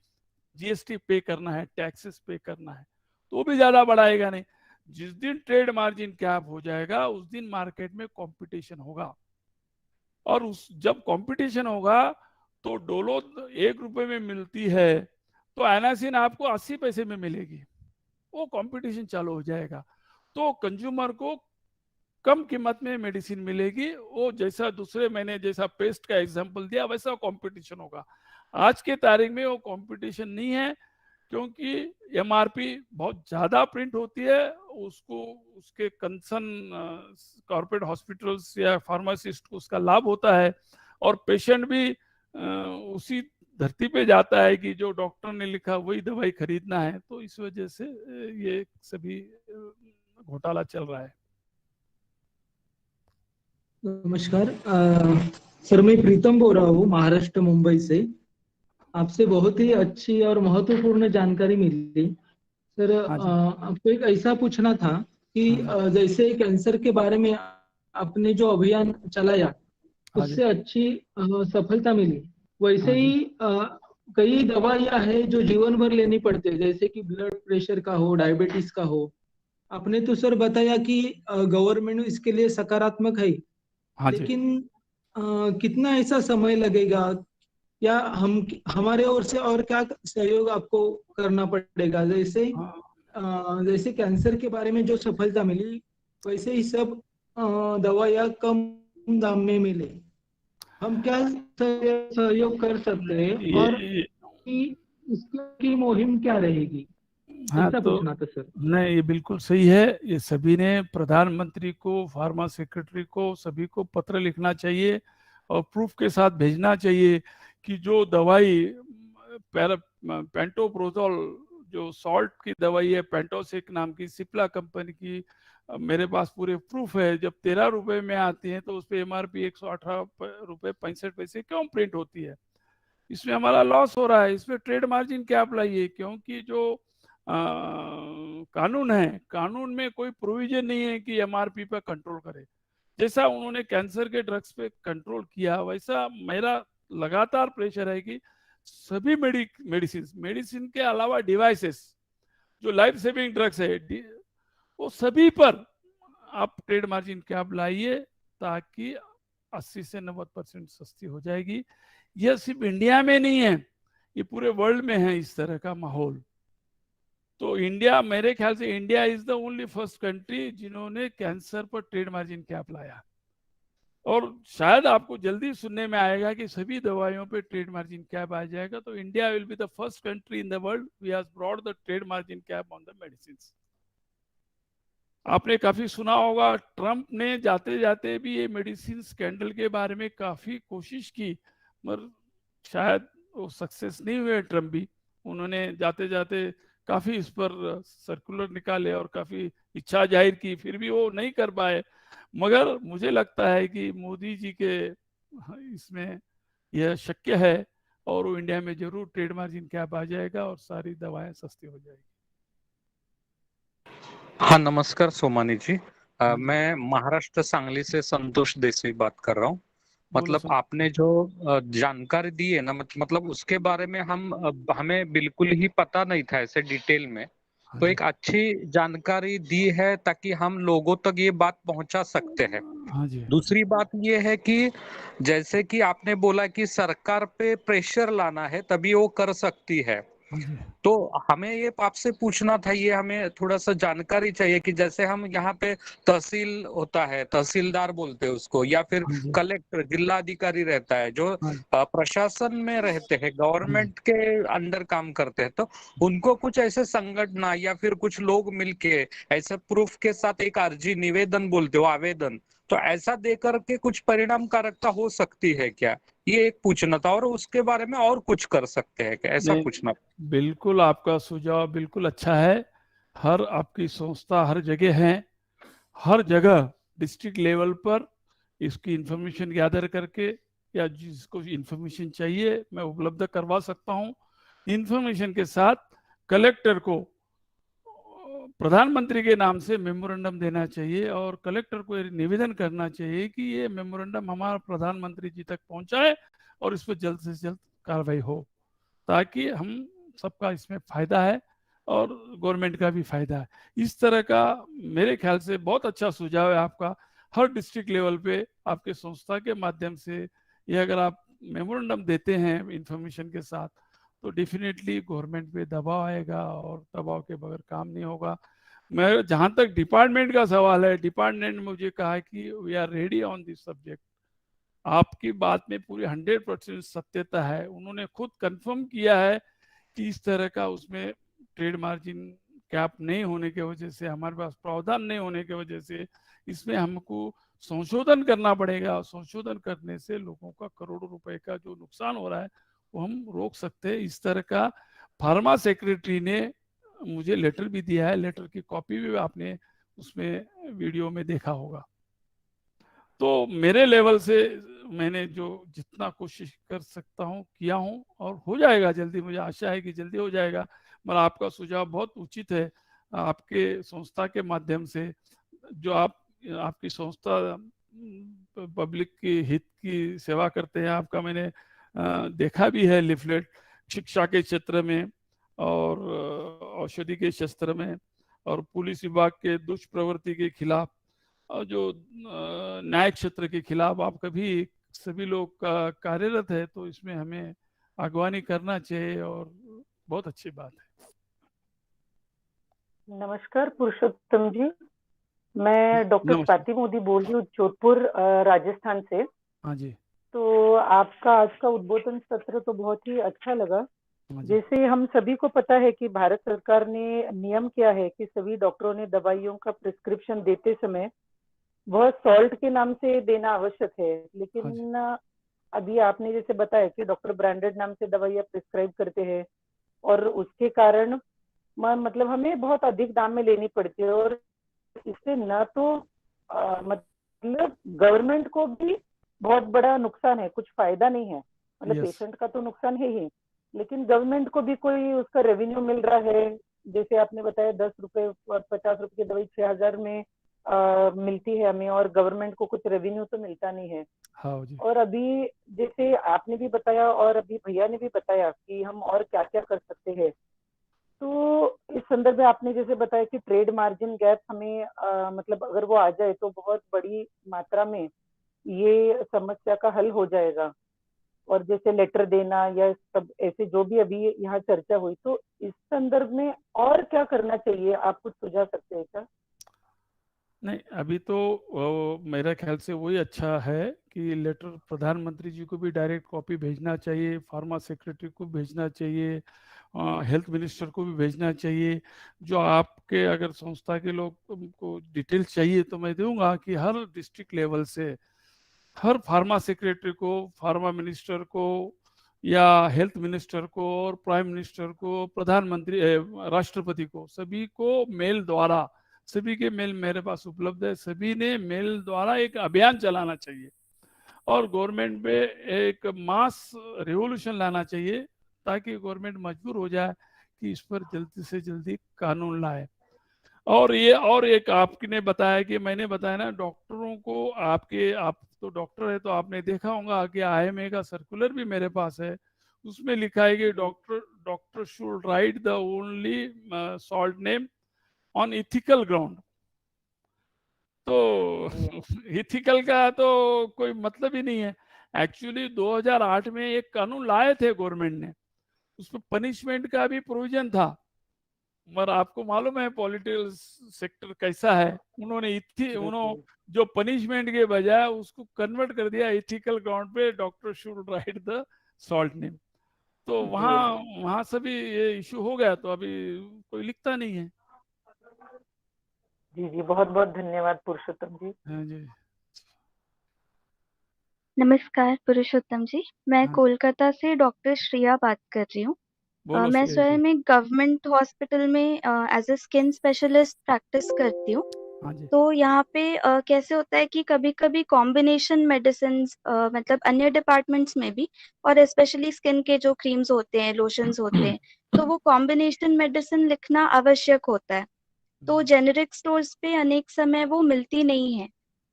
जीएसटी पे करना है, टैक्सेस पे करना है, तो भी ज्यादा बढ़ाएगा नहीं। जिस दिन ट्रेड मार्जिन कैप हो जाएगा उस दिन मार्केट में कंपटीशन होगा और जब कंपटीशन होगा तो डोलो 1 रुपए में मिलती है तो एनासिन आपको 80 पैसे में मिलेगी। वो कंपटीशन चालू हो जाएगा तो कंज्यूमर को कम कीमत में मेडिसिन मिलेगी। वो जैसा दूसरे मैंने जैसा पेस्ट का एग्जांपल दिया वैसा कंपटीशन होगा। आज के तारीख में वो कंपटीशन नहीं है, क्योंकि एमआरपी बहुत ज्यादा प्रिंट होती है, उसको उसके कंसर्न कॉर्पोरेट हॉस्पिटल्स या फार्मासिस्ट को उसका लाभ होता है और पेशेंट भी उसी धरती पे जाता है कि जो डॉक्टर ने लिखा वही दवाई खरीदना है। तो इस वजह से ये सभी घोटाला चल रहा है। नमस्कार सर, मैं प्रीतम बोल रहा हूँ महाराष्ट्र मुंबई से। आपसे बहुत ही अच्छी और महत्वपूर्ण जानकारी मिली सर। आपको एक ऐसा पूछना था कि जैसे कैंसर के बारे में आपने जो अभियान चलाया उससे अच्छी सफलता मिली, वैसे ही कई दवाइयां हैं जो जीवन भर लेनी पड़ती है, जैसे कि ब्लड प्रेशर का हो, डायबिटीज का हो। आपने तो सर बताया कि गवर्नमेंट इसके लिए सकारात्मक है, लेकिन कितना ऐसा समय लगेगा या हम हमारे ओर से और क्या सहयोग आपको करना पड़ेगा? जैसे जैसे कैंसर के बारे में जो सफलता मिली, वैसे ही सब दवाइयाँ कम दाम में मिले, हम क्या सहयोग कर सकते हैं और इसकी मुहिम क्या रहेगी? हाँ, ऐसा तो पूछना था सर। नहीं, ये बिल्कुल सही है। ये सभी ने प्रधानमंत्री को, फार्मा सेक्रेटरी को, सभी को पत्र लिखना चाहिए और प्रूफ के साथ भेजना चाहिए कि जो दवाई पेंटोप्रोजोल, जो सॉल्ट की दवाई है, पेंटोसिक नाम की, सिप्ला कंपनी की, मेरे पास पूरे प्रूफ है। जब 13 रुपए में आती है तो उस पर MRP 118 रुपए 65 पैसे क्यों प्रिंट होती है? इसमें हमारा लॉस हो रहा है। इसमें ट्रेड मार्जिन क्या अप्लाई? क्योंकि जो कानून है, कानून में कोई प्रोविजन नहीं है कि MRP पर कंट्रोल करे। जैसा उन्होंने कैंसर के ड्रग्स पे कंट्रोल किया, वैसा मेरा लगातार प्रेशर है कि सभी मेडिसिन के अलावा डिवाइसेस, जो लाइफ सेविंग ड्रग्स है, वो सभी पर आप ट्रेड मार्जिन कैप लाइए ताकि 80 से 90% सस्ती हो जाएगी। यह सिर्फ इंडिया में नहीं है, ये पूरे वर्ल्ड में है इस तरह का माहौल। तो इंडिया, मेरे ख्याल से India is the only first country जिन्होंने कैंसर पर ट्रेड मार्जिन कैप लाया। और शायद आपको जल्दी सुनने में आएगा कि सभी दवाइयों पे ट्रेड मार्जिन कैप आ जाएगा। तो India will be the first country in the world we has brought the trade margin cap on the medicine. आपने काफी सुना होगा, ट्रंप ने जाते जाते भी ये मेडिसिन स्कैंडल के बारे में काफी कोशिश की, मगर शायद वो सक्सेस नहीं हुए। ट्रंप भी, उन्होंने जाते जाते काफी इस पर सर्कुलर निकाले और काफी इच्छा जाहिर की, फिर भी वो नहीं कर पाए। मगर मुझे लगता है कि मोदी जी के इसमें यह शक्य है और वो इंडिया में जरूर ट्रेड मार्जिन कैप आ जाएगा और सारी दवाएं सस्ती हो जाएगी। हाँ, नमस्कार सोमानी जी। मैं महाराष्ट्र सांगली से संतोष देसाई बात कर रहा हूँ। मतलब आपने जो जानकारी दी है ना, मतलब उसके बारे में हमें बिल्कुल ही पता नहीं था ऐसे डिटेल में। तो एक अच्छी जानकारी दी है ताकि हम लोगों तक ये बात पहुंचा सकते हैं। हाँ जी। दूसरी बात ये है कि जैसे कि आपने बोला कि सरकार पे प्रेशर लाना है तभी वो कर सकती है, तो हमें ये आपसे पूछना था, ये हमें थोड़ा सा जानकारी चाहिए कि जैसे हम यहाँ पे तहसील होता है, तहसीलदार बोलते हैं उसको, या फिर कलेक्टर, जिलाधिकारी रहता है, जो प्रशासन में रहते हैं, गवर्नमेंट के अंडर काम करते हैं, तो उनको कुछ ऐसे संगठन या फिर कुछ लोग मिलके ऐसे प्रूफ के साथ एक अर्जी, निवेदन बोलते हो, आवेदन, तो ऐसा देकर के कुछ परिणामकारकता हो सकती है क्या? ये एक पूछना था। और उसके बारे में और कुछ कर सकते हैं क्या, ऐसा पूछना। बिल्कुल, आपका सुझाव बिल्कुल अच्छा है। हर आपकी संस्था हर जगह है, हर जगह डिस्ट्रिक्ट लेवल पर इसकी इंफॉर्मेशन गैदर करके, या जिसको इंफॉर्मेशन चाहिए मैं उपलब्ध करवा सकता हूं। इंफॉर्मेशन के साथ कलेक्टर को प्रधानमंत्री के नाम से मेमोरेंडम देना चाहिए और कलेक्टर को निवेदन करना चाहिए कि ये मेमोरेंडम हमारा प्रधानमंत्री जी तक पहुंचाए और इस पर जल्द से जल्द कार्रवाई हो, ताकि हम सबका इसमें फायदा है और गवर्नमेंट का भी फायदा है। इस तरह का मेरे ख्याल से बहुत अच्छा सुझाव है आपका। हर डिस्ट्रिक्ट लेवल पे आपके संस्था के माध्यम से ये अगर आप मेमोरेंडम देते हैं इंफॉर्मेशन के साथ, तो डेफिनेटली गवर्नमेंट पे दबाव आएगा और दबाव के बगैर काम नहीं होगा। मैं, जहां तक डिपार्टमेंट का सवाल है, डिपार्टमेंट ने मुझे कहा कि we are ready on this subject. आपकी बात में पूरी 100% सत्यता है। उन्होंने खुद कंफर्म किया है कि इस तरह का उसमें ट्रेड मार्जिन कैप नहीं होने की वजह से, हमारे पास प्रावधान नहीं होने की वजह से इसमें हमको संशोधन करना पड़ेगा। संशोधन करने से लोगों का करोड़ों रुपए का जो नुकसान हो रहा है वो हम रोक सकते हैं। इस तरह का फार्मा सेक्रेटरी ने मुझे लेटर भी दिया है, लेटर की कॉपी भी आपने उसमें वीडियो में देखा होगा। तो मेरे लेवल से मैंने जो जितना कोशिश कर सकता हूँ किया हूँ और हो जाएगा जल्दी, मुझे आशा है कि जल्दी हो जाएगा। मगर आपका सुझाव बहुत उचित है। आपके संस्था के माध्यम से जो आपकी संस्था पब्लिक की हित की सेवा करते हैं, आपका मैंने देखा भी है लिफलेट, शिक्षा के क्षेत्र में और औषधि के क्षेत्र में और पुलिस विभाग के दुष्प्रवृत्ति के खिलाफ और जो न्याय क्षेत्र के खिलाफ आप कभी सभी लोग कार्यरत है। तो इसमें हमें अगवानी करना चाहिए और बहुत अच्छी बात है। नमस्कार पुरुषोत्तम जी, मैं डॉक्टर नमस्कार। स्वाति मोदी बोल रही हूँ जोधपुर राजस्थान से। हाँ जी। तो आपका आज का उद्बोधन सत्र तो बहुत ही अच्छा लगा। हाँ जी। जैसे हम सभी को पता है कि भारत सरकार ने नियम किया है कि सभी डॉक्टरों ने दवाइयों का प्रिस्क्रिप्शन देते समय वह सॉल्ट के नाम से देना आवश्यक है, लेकिन अभी आपने जैसे बताया कि डॉक्टर ब्रांडेड नाम से दवाइयाँ प्रिस्क्राइब करते हैं और उसके कारण मतलब हमें बहुत अधिक दाम में लेनी पड़ती है और इससे न तो मतलब गवर्नमेंट को भी बहुत बड़ा नुकसान है, कुछ फायदा नहीं है। मतलब पेशेंट का तो नुकसान है ही, लेकिन गवर्नमेंट को भी कोई उसका रेवेन्यू मिल रहा है। जैसे आपने बताया 10 रुपए और 50 रुपए की दवाई 6,000 में मिलती है हमें और गवर्नमेंट को कुछ रेवेन्यू तो मिलता नहीं है। हाँ जी। और अभी जैसे आपने भी बताया और अभी भैया ने भी बताया कि हम और क्या क्या कर सकते हैं, तो इस संदर्भ में आपने जैसे बताया कि ट्रेड मार्जिन गैप हमें मतलब अगर वो आ जाए तो बहुत बड़ी मात्रा में ये समस्या का हल हो जाएगा। और जैसे लेटर देना या सब ऐसे जो भी अभी यहाँ चर्चा हुई, तो इस संदर्भ में और क्या करना चाहिए, आप कुछ सुझा सकते हैं क्या? नहीं, अभी तो मेरा ख्याल से वही अच्छा है कि लेटर प्रधानमंत्री जी को भी डायरेक्ट कॉपी भेजना चाहिए, फार्मा सेक्रेटरी को भेजना चाहिए, हेल्थ मिनिस्टर को भी भेजना चाहिए। जो आपके अगर संस्था के लोग को डिटेल्स चाहिए तो मैं दूंगा कि हर डिस्ट्रिक्ट लेवल से हर फार्मा सेक्रेटरी को, फार्मा मिनिस्टर को या हेल्थ मिनिस्टर को और प्राइम मिनिस्टर को, प्रधानमंत्री राष्ट्रपति को, सभी को मेल द्वारा, सभी के मेल मेरे पास उपलब्ध है, सभी ने मेल द्वारा एक अभियान चलाना चाहिए और गवर्नमेंट पे एक मास रिवॉल्यूशन लाना चाहिए ताकि गवर्नमेंट मजबूर हो जाए कि इस पर जल्दी से जल्दी कानून लाए। और ये और एक आपने बताया कि मैंने बताया ना डॉक्टरों को, आप तो डॉक्टर है तो आपने देखा होगा कि IMA का सर्कुलर भी मेरे पास है, उसमें लिखा है कि doctor should write the only salt name on ethical ground. तो इथिकल का तो कोई मतलब ही नहीं है। एक्चुअली 2008 में एक कानून लाए थे गवर्नमेंट ने, उसमें पनिशमेंट का भी प्रोविजन था, मगर आपको मालूम है पॉलिटिकल सेक्टर कैसा है, उन्होंने जो पनिशमेंट के बजाय उसको कन्वर्ट कर दिया इथिकल ग्राउंड पे, doctor should write the salt name. तो वहाँ सभी ये इशू हो गया, तो अभी कोई लिखता नहीं है। जी जी, बहुत बहुत धन्यवाद पुरुषोत्तम जी। हाँ जी। नमस्कार पुरुषोत्तम जी, मैं कोलकाता से डॉक्टर श्रेया बात कर रही हूँ। मैं स्वयं एक गवर्नमेंट हॉस्पिटल में as a skin specialist practice करती हूँ। तो यहाँ पे कैसे होता है कि कभी कभी कॉम्बिनेशन मेडिसिन मतलब अन्य डिपार्टमेंट्स में भी, और स्पेशली स्किन के जो क्रीम्स होते हैं, लोशंस होते हैं, तो वो कॉम्बिनेशन मेडिसिन लिखना आवश्यक होता है। तो जेनेरिक स्टोर्स पे अनेक समय वो मिलती नहीं है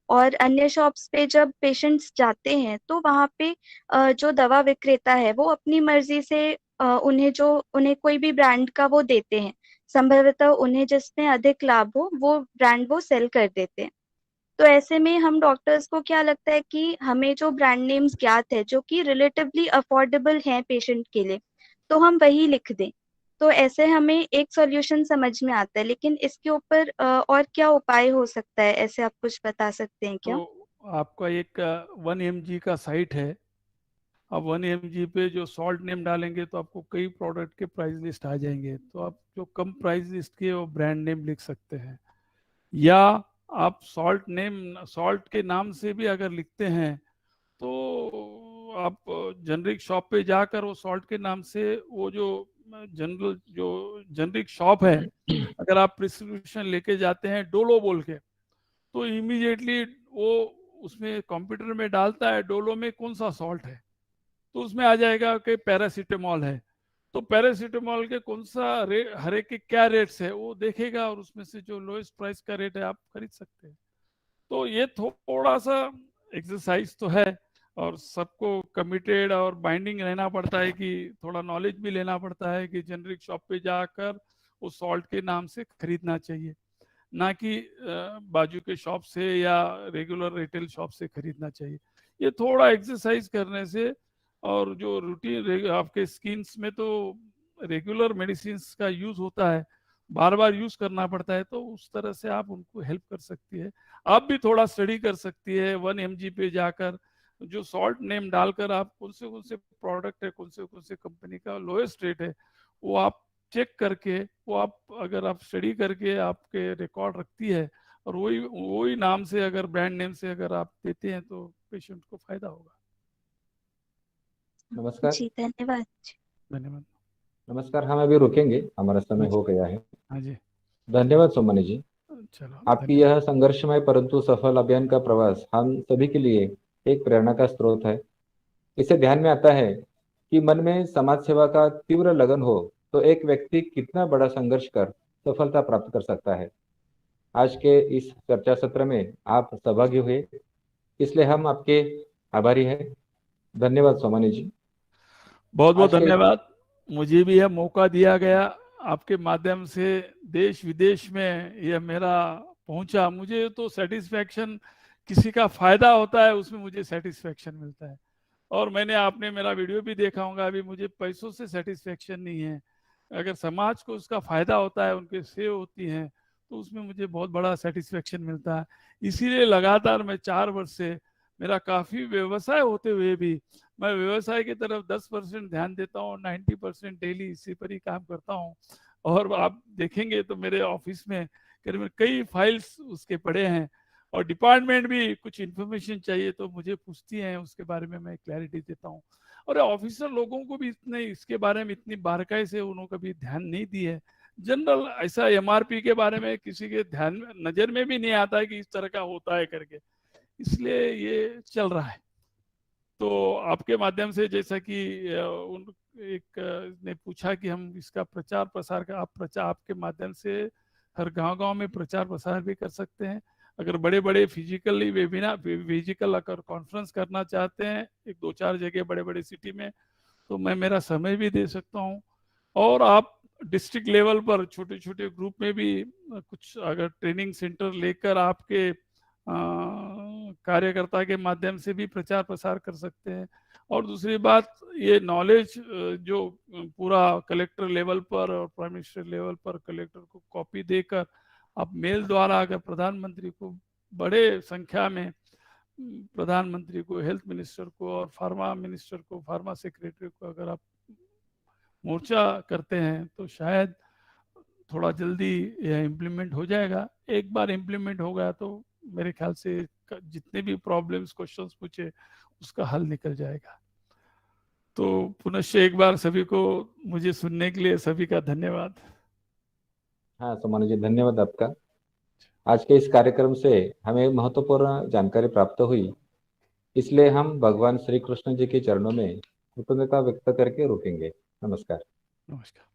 और अन्य शॉप्स पे जब पेशेंट्स जाते हैं तो वहाँ पे जो दवा विक्रेता है वो अपनी मर्जी से उन्हें कोई भी ब्रांड का वो देते हैं, संभवतः उन्हें जिसमें अधिक लाभ हो वो ब्रांड वो सेल कर देते हैं। तो ऐसे में हम डॉक्टर्स को क्या लगता है कि हमें जो ब्रांड नेम्स ज्ञात है जो कि रिलेटिवली अफोर्डेबल हैं पेशेंट के लिए, तो हम वही लिख दें। तो ऐसे हमें एक सॉल्यूशन समझ में आता है, लेकिन इसके ऊपर और क्या उपाय हो सकता है, ऐसे आप कुछ बता सकते हैं क्या? तो आपका एक 1 mg का साइट है, आप 1 mg पे जो सॉल्ट नेम डालेंगे तो आपको कई प्रोडक्ट के प्राइस लिस्ट आ जाएंगे, तो आप जो कम प्राइस लिस्ट के वो ब्रांड नेम लिख सकते हैं, या आप सॉल्ट के नाम से भी अगर लिखते हैं तो आप जनरिक शॉप पे जाकर वो सॉल्ट के नाम से वो जो जनरिक शॉप है, अगर आप प्रिस्क्रिप्शन लेके जाते हैं डोलो बोल के, तो इमीडिएटली वो उसमें कंप्यूटर में डालता है डोलो में कौन सा सॉल्ट है, तो उसमें आ जाएगा कि पैरासीटामोल है, तो पैरासीटामोल के कौन सा हर एक के क्या रेट्स है वो देखेगा और उसमें से जो लोएस्ट प्राइस का रेट है आप खरीद सकते हैं। तो ये थोड़ा सा एक्सरसाइज तो है और सबको कमिटेड और बाइंडिंग रहना पड़ता है कि थोड़ा नॉलेज भी लेना पड़ता है कि जेनरिक शॉप पे जाकर उस सॉल्ट के नाम से खरीदना चाहिए, ना कि बाजू के शॉप से या रेगुलर रिटेल शॉप से खरीदना चाहिए। ये थोड़ा एक्सरसाइज करने से और जो रूटीन आपके स्किन्स में तो रेगुलर मेडिसिन का यूज होता है, बार बार यूज करना पड़ता है, तो उस तरह से आप उनको हेल्प कर सकती है। आप भी थोड़ा स्टडी कर सकती है 1 mg पे जाकर, जो सॉल्ट नेम डालकर आप कौन से प्रोडक्ट है, कौन से कंपनी का लोएस्ट रेट है, वो आप चेक करके, वो आप अगर आप स्टडी करके आपके रिकॉर्ड रखती है और वही नाम से, अगर ब्रांड नेम से अगर आप देते हैं तो पेशेंट को फायदा होगा। नमस्कार जी धन्यवाद। धन्यवाद। नमस्कार, हम अभी रुकेंगे, हमारा समय हो गया है। हाँ जी, धन्यवाद सोमानी जी। चलो, आपकी यह संघर्षमय परंतु सफल अभियान का प्रवास हम सभी के लिए एक प्रेरणा का स्रोत है। इससे ध्यान में आता है कि मन में समाज सेवा का तीव्र लगन हो तो एक व्यक्ति कितना बड़ा संघर्ष कर सफलता प्राप्त कर सकता है। आज के इस चर्चा सत्र में आप सहभागी हुए, इसलिए हम आपके आभारी हैं। धन्यवाद सोमानी जी। बहुत बहुत आज के- धन्यवाद। मुझे भी यह मौका दिया गया, आपके माध्यम से देश विदेश में यह मेरा पहुंचा। मुझे तो सेटिस्फैक्शन, किसी का फायदा होता है उसमें मुझे सेटिस्फैक्शन मिलता है। और मैंने, आपने मेरा वीडियो भी देखा होगा, अभी मुझे पैसों से सेटिस्फैक्शन नहीं है। अगर समाज को उसका फायदा होता है, उनके सेव होती हैं, तो उसमें मुझे बहुत बड़ा सेटिस्फैक्शन मिलता है। इसीलिए लगातार मैं 4 वर्ष से, मेरा काफ़ी व्यवसाय होते हुए भी मैं व्यवसाय की तरफ 10% ध्यान देता हूँ, 90% डेली इसी पर ही काम करता हूँ। और आप देखेंगे तो मेरे ऑफिस में करीबन कई फाइल्स उसके पड़े हैं, और डिपार्टमेंट भी कुछ इन्फॉर्मेशन चाहिए तो मुझे पूछती हैं, उसके बारे में मैं क्लैरिटी देता हूँ। और ऑफिसर लोगों को भी इतने इसके बारे में इतनी बारीकाई से उन्होंने कभी ध्यान नहीं दी है। जनरल ऐसा MRP के बारे में किसी के ध्यान में, नजर में भी नहीं आता है कि इस तरह का होता है करके, इसलिए ये चल रहा है। तो आपके माध्यम से, जैसा कि उन एक ने पूछा कि हम इसका प्रचार प्रसार का, आपके माध्यम से हर गांव-गांव में प्रचार प्रसार भी कर सकते हैं। अगर बड़े-बड़े फिजिकली वेबिनार, फिजिकल अगर कॉन्फ्रेंस करना चाहते हैं 1-2-4 जगह बड़े-बड़े सिटी में, तो मैं मेरा समय भी दे सकता हूँ। और आप डिस्ट्रिक्ट लेवल पर छोटे-छोटे ग्रुप में भी कुछ अगर ट्रेनिंग सेंटर लेकर आपके कार्यकर्ता के माध्यम से भी प्रचार प्रसार कर सकते हैं। और दूसरी बात, ये नॉलेज जो पूरा कलेक्टर लेवल पर और प्राइम मिनिस्टर लेवल पर कलेक्टर को कॉपी देकर आप मेल द्वारा अगर प्रधानमंत्री को, बड़े संख्या में प्रधानमंत्री को, हेल्थ मिनिस्टर को और फार्मा मिनिस्टर को, फार्मा सेक्रेटरी को अगर आप मोर्चा करते हैं तो शायद थोड़ा जल्दी यह इम्प्लीमेंट हो जाएगा। एक बार इम्प्लीमेंट हो गया तो मेरे ख्याल से जितने भी प्रॉब्लम्स, क्वेश्चंस पूछे, उसका हल निकल जाएगा। तो पुनश्च एक बार सभी को मुझे सुनने के लिए सभी का धन्यवाद। हाँ सोमानी जी, धन्यवाद आपका। आज के इस कार्यक्रम से हमें महत्वपूर्ण जानकारी प्राप्त हुई, इसलिए हम भगवान श्री कृष्ण जी के चरणों में कृतज्ञता व्यक्त करके रुकेंगे। नमस्कार। नमस्कार।